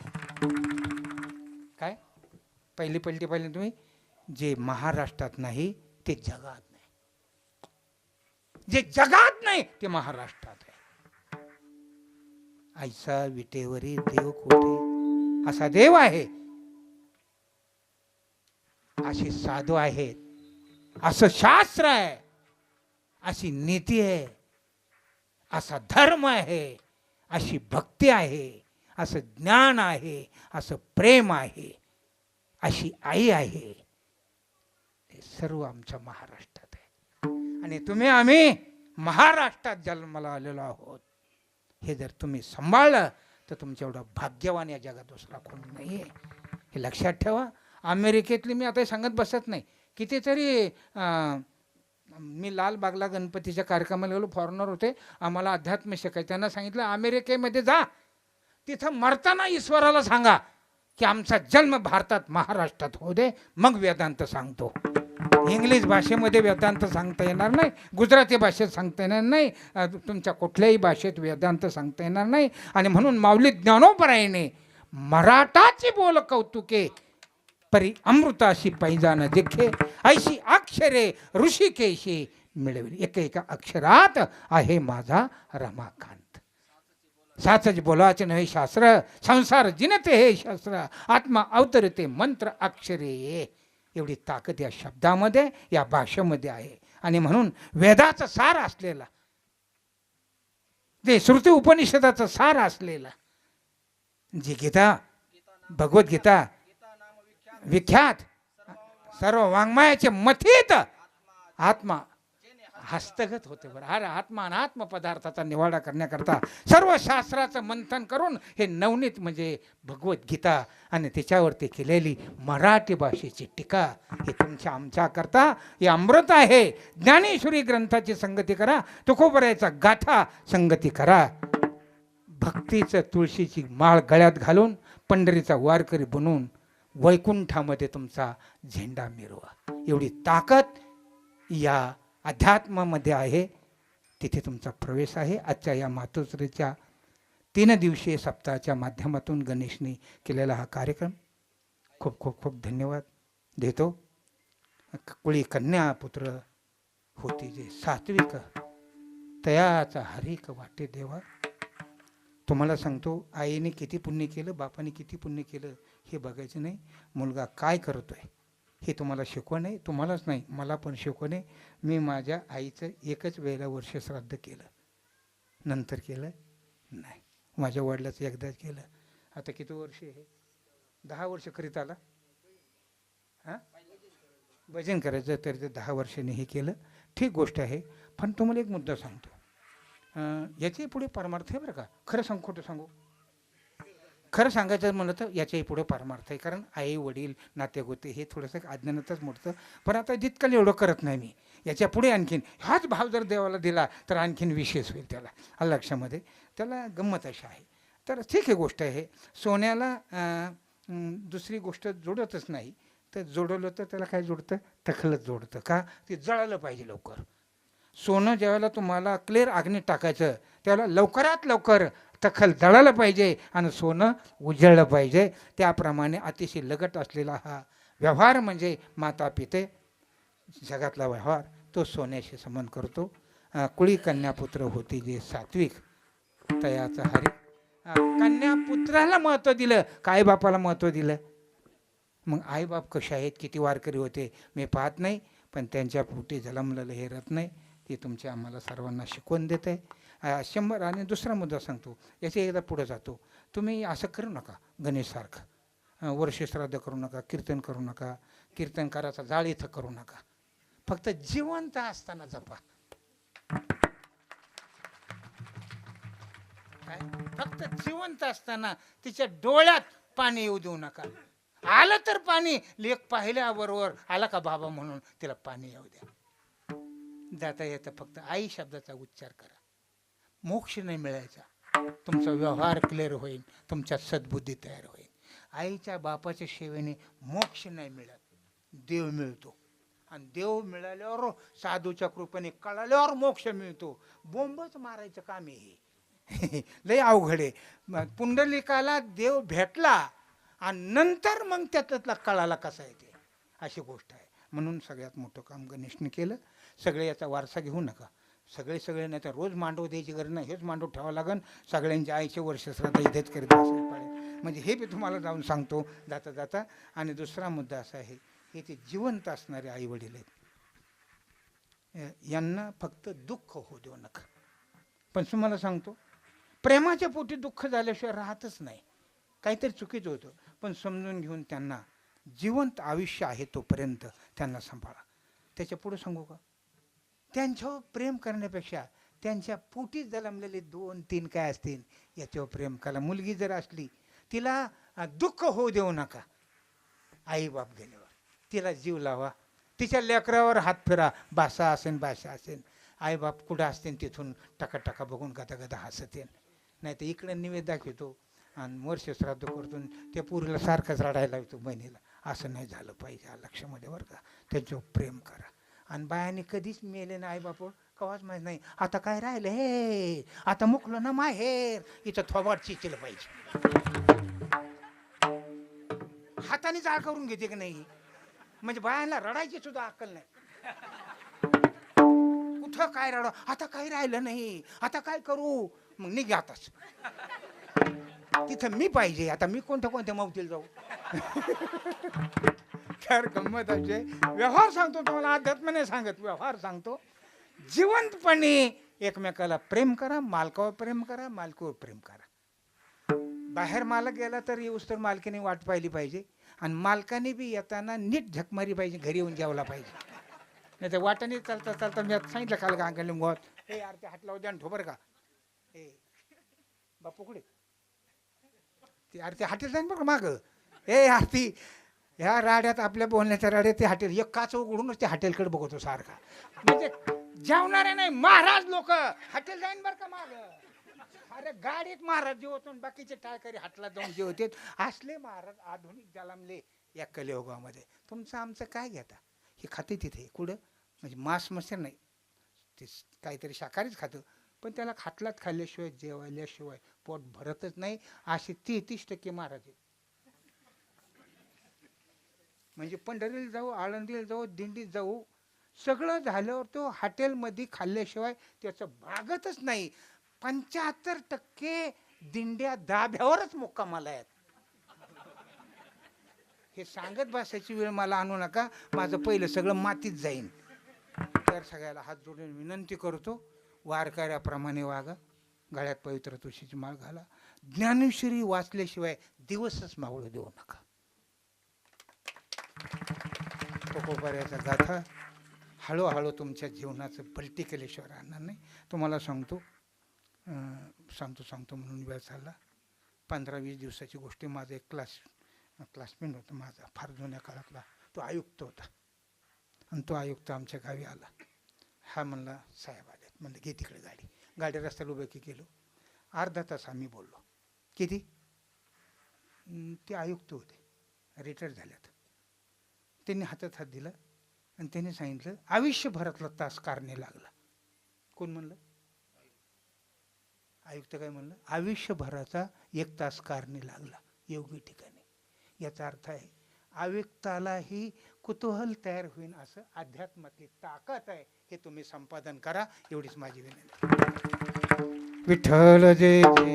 काय पहिली तुम्ही जे महाराष्ट्रात नाही ते जगात नाही जे जगात नाही ते महाराष्ट्रात आहे ऐसा विटेवरी देव कोठे असा देव आहे असे साधू आहेत असं शास्त्र आहे अशी नीती आहे असा धर्म आहे अशी भक्ती आहे असं ज्ञान आहे असं प्रेम आहे अशी आई आहे हे सर्व आमच्या महाराष्ट्रात आहे आणि तुम्ही आम्ही महाराष्ट्रात जन्माला आलेलो आहोत हे जर तुम्ही सांभाळलं तर तुमच्या एवढं भाग्यवान या जगात दुसरा कोण नाही आहे हे लक्षात ठेवा अमेरिकेतली मी आता सांगत बसत नाही कितीतरी मी लालबागला गणपतीच्या कार्यक्रमाला गेलो फॉरेनर होते आम्हाला अध्यात्म शिकायचं त्यांना सांगितलं अमेरिकेमध्ये जा तिथं मरताना ईश्वराला सांगा की आमचा जन्म भारतात महाराष्ट्रात होऊ दे मग वेदांत सांगतो इंग्लिश भाषेमध्ये वेदांत सांगता येणार नाही गुजराती भाषेत सांगता येणार नाही तुमच्या कुठल्याही भाषेत वेदांत सांगता येणार नाही आणि म्हणून माऊली ज्ञानोबरायने मराठाची बोल कौतुके परी अमृताशी पैजान दिखे ऐशी अक्षरे ऋषिकेशी मिळवली एका अक्षरात आहे माझा रमाकांत साचच बोलाचे नव्हे शास्त्र संसार जिनते हे शास्त्र आत्मा अवतरते मंत्र अक्षरे एवढी ताकद या शब्दामध्ये या भाषेमध्ये आहे आणि म्हणून वेदाचा सार असलेला जे श्रुती उपनिषदाचा सार असलेला जी गीता भगवद्गीता विख्यात सर्व वाङ्मयाचे मथित आत्मा हस्तगत होते बरं अरे आत्मा अनात्म पदार्थाचा निवाडा करण्याकरता सर्व शास्त्राचं मंथन करून हे नवनीत म्हणजे भगवद्गीता आणि त्याच्यावरती केलेली मराठी भाषेची टीका हे तुमच्या आमच्याकरता हे अमृत आहे ज्ञानेश्वरी ग्रंथाची संगती करा तुकोबरायचा गाथा संगती करा भक्तीचं तुळशीची माळ गळ्यात घालून पंढरीचा वारकरी बनवून वैकुंठामध्ये तुमचा झेंडा मिरवा एवढी ताकद या अध्यात्मामध्ये आहे तिथे तुमचा प्रवेश आहे आजच्या या मातोश्रीच्या 3 दिवसीय सप्ताहाच्या माध्यमातून गणेशने केलेला हा कार्यक्रम खूप खूप खूप धन्यवाद देतो कुळी कन्या पुत्र होती जे सात्विक तयाचा हरिक वाटे देवा तुम्हाला सांगतो आईने किती पुण्य केलं बापाने किती पुण्य केलं हे बघायचं नाही मुलगा काय करतोय हे तुम्हाला शिकवण आहे तुम्हालाच नाही मला पण शिकवण आहे मी माझ्या आईचं एकच वेळेला वर्ष श्राद्ध केलं नंतर केलं नाही माझ्या वडिलाचं एकदाच केलं आता किती वर्ष आहे 10 वर्ष करीत आला हां भजन करायचं तर ते 10 वर्षांनी हे केलं ठीक गोष्ट आहे पण तुम्हाला एक मुद्दा सांगतो याच्याही पुढे परमार्थ आहे बरं का खरं सांगू खोटं सांगू खरं सांगायचं म्हणलं तर याच्याही पुढे परमार्थ आहे कारण आई वडील नातेगोते हे थोडंसं अज्ञानातच मोडतं पण आता जितकं एवढं करत नाही मी याच्या पुढे आणखीन हाच भाव जर देवाला दिला तर आणखीन विशेष होईल त्याला लक्षामध्ये त्याला गंमत अशी आहे तर ठीक आहे गोष्ट आहे सोन्याला दुसरी गोष्ट जोडतच नाही तर जोडवलं तर त्याला काय जोडतं तखलच जोडतं का ते जळालं पाहिजे लवकर सोनं ज्यावेळेला तुम्हाला क्लिअर आग्नीत टाकायचं त्यावेळेला लवकरात लवकर तखल जळालं पाहिजे आणि सोनं उजळलं पाहिजे त्याप्रमाणे अतिशय लगट असलेला हा व्यवहार म्हणजे माता पिते जगातला व्यवहार तो सोन्याशी संबंध करतो कुळी कन्यापुत्र होती जे सात्विक तयाचा हरी कन्यापुत्राला महत्त्व दिलं काय बापाला महत्त्व दिलं मग आईबाप कसे आहेत, किती वारकरी होते मी पाहत नाही, पण त्यांच्या पोटी जन्मलेलं हे रत्न आहे, ते तुमच्या आम्हाला सर्वांना शिकवून देत आहे. 100. आणि दुसरा मुद्दा सांगतो, याच्या एकदा पुढे जातो. तुम्ही असं करू नका गणेशसारखं, वर्षश्राद्ध करू नका, कीर्तन करू नका, कीर्तनकाराचा जाळ इथं करू नका. फक्त जिवंत असताना जपा. काय? फक्त जिवंत असताना तिच्या डोळ्यात पाणी येऊ देऊ नका. आलं तर पाणी, लेक पाहिल्याबरोबर आला का बाबा म्हणून तिला पाणी येऊ द्या. जाता येता फक्त आई शब्दाचा उच्चार करा. मोक्ष नाही मिळायचा, तुमचा व्यवहार क्लिअर होईल, तुमच्या सद्बुद्धी तयार होईल. आईच्या बापाच्या सेवेने मोक्ष नाही मिळत, देव मिळतो. आणि देव मिळाल्यावर साधूच्या कृपेने कळाल्यावर मोक्ष मिळतो. बोंबच मारायचं काम आहे लय अवघड आहे. पुंडलिकाला देव भेटला आणि नंतर मग त्यातला कळाला कसा येते, अशी गोष्ट आहे. म्हणून सगळ्यात मोठं काम गणेशने केलं. सगळे याचा वारसा घेऊ नका. सगळे नाही तर रोज मांडव द्यायची गरज नाही, हेच मांडव ठेवावं लागेल. सगळ्यांच्या आईचे वर्षश्राद्ध इथेच करीत असेल पाहिजे. म्हणजे हे मी तुम्हाला जाऊन सांगतो जाता जाता. आणि दुसरा मुद्दा असा आहे, हे ते जिवंत असणारे आई वडील आहेत, यांना फक्त दुःख होऊ देऊ नका. पण तुम्हाला सांगतो, प्रेमाच्या पोटी दुःख झाल्याशिवाय राहतच नाही, काहीतरी चुकीचं होतं. पण समजून घेऊन त्यांना जिवंत आयुष्य आहे तोपर्यंत त्यांना सांभाळा. त्याच्या पुढे सांगू का, त्यांच्यावर प्रेम करण्यापेक्षा त्यांच्या पोटी जन्मलेले 2-3 काय असतील याच्यावर प्रेम करा. मुलगी जर असली तिला दुःख होऊ देऊ नका. आईबाप गेल्यावर तिला जीव लावा, तिच्या लेकरावर हात फिरा. भाषा असेल आईबाप कुठं असतील तिथून टका बघून गदा हसतेन. नाही तर इकडे निवेद दाखवतो आणि वर्ष श्राद्ध करतो, त्या पुरीला सारखंच रडायला येतो बहिणीला. असं नाही झालं पाहिजे, लक्षामध्ये बरं का. त्याच्यावर प्रेम करा. आणि बायाने कधीच मेले ना आईबाप कवाच माहीत नाही. आता काय राहिलं, हे आता मुकलं ना माहेर, इथं थोबाड चिचलं पाहिजे. हाताने जाळ करून घेते की नाही, म्हणजे बायांना रडायची सुद्धा अक्कल नाही. कुठं काय रडा, आता काही राहिलं नाही, आता काय करू, मग निघ आताच. तिथं मी पाहिजे, आता मी कोणत्या मावतील जाऊ. तर गंमत असे व्यवहार सांगतो तुम्हाला, अध्यात्म नाही सांगत, व्यवहार सांगतो. जिवंतपणे एकमेकाला प्रेम करा, मालकावर प्रेम करा, मालकावर प्रेम करा. बाहेर मालक गेला तर येऊस तर मालकीने वाट पाहिली पाहिजे. आणि मालकाने बी येताना नीट झक मारी पाहिजे, घरी येऊन जेवला पाहिजे. नाही तर वाटाने चालता मी आता सांगितलं काल गांगले मुळात, हे आरती हात लावू द्या आणि ठोबर का, हे बापू कुठे ती आरती हाटेल जाईन बरं मागं. हे आरती ह्या राड्यात, आपल्या बोलण्याच्या राड्यात ते हॉटेल एक काच उघडूनच ते हॉटेलकडे बघतो सारखा. म्हणजे जेवणारे नाही महाराज लोक हॉटेल जाईन बरं का मागं. अरे गाडीत महाराज जेवतो, बाकीचे टाळकरी हाटला जाऊन जेवते. असले महाराज आधुनिक जलमले या कलियुगामध्ये. तुमचं आमचं काय घेता, हे खाते तिथे कुठं, म्हणजे मांस मच्छर नाही, ते काहीतरी शाकाहारीच खातं. पण त्याला खाटलात खाल्ल्याशिवाय जेवायल्याशिवाय पोट भरतच नाही. असे 33% महाराज आहेत. म्हणजे पंढरीला जाऊ, आळंदीला जाऊ, दिंडीत जाऊ, सगळं झाल्यावर तो हॉटेलमध्ये खाल्ल्याशिवाय त्याचं भागतच नाही. 75% दिंड्या दाब्यावरच मुक्कामाला आहेत. हे सांगत बसायची वेळ मला आणू नका, माझं पहिलं सगळं मातीत जाईन. तर सगळ्याला हात जोडून विनंती करतो, वारकऱ्याप्रमाणे वागा, गळ्यात पवित्र तुळशीची माळ घाला, ज्ञानेश्वरी वाचल्याशिवाय दिवसच मावळू देऊ नका. तुकोबाऱ्याचा गाथा हळूहळू तुमच्या जीवनाचं पलटी केल्याशिवाय राहणार नाही. तुम्हाला सांगतो म्हणून वेळ चालला. 15-20 दिवसाची गोष्टी. माझा एक क्लासमेट होता माझा, फार जुन्या काळातला. तो आयुक्त होता आणि तो आयुक्त आमच्या गावी आला. हा म्हणला साहेब आले, म्हणलं घे तिकडे गाडी रस्त्याला उभं की केलो. अर्धा तास आम्ही बोललो. किती? ते आयुक्त होते, रिटायर झाल्यात. त्यांनी हातात हात दिला आणि त्यांनी सांगितलं आयुष्यभरातला तास कारणे लागला. कोण म्हणलं? आयुक्त काय म्हणलं? आयुष्यभराचा 1 तास कारणे लागला योग्य ठिकाणी. याचा अर्थ आहे आयुक्तालाही कुतूहल तयार होईल, असं अध्यात्मातली ताकद आहे. हे तुम्ही संपादन करा, एवढीच माझी विनंती. विठ्ठल जय जय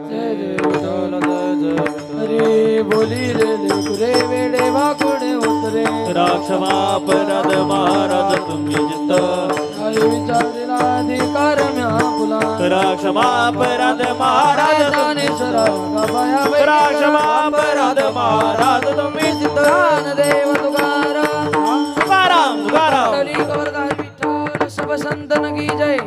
जय जय विठ्ठल जय जय हरी बोली रे लेकुरे वेडे वाकुडे उतरे राक्षमापराध महाराज तुम्ही जित आई विचारिला अधिकार म्या फुला राक्षमापराध महाराज ज्ञानेश्वरा गाभाया वैदिक राक्षमापराध महाराज तुम्ही जित ज्ञानदेव तुकाराम तुकाराम तुकाराम मंडली गौरदास विठ्ठल सब संतन की जय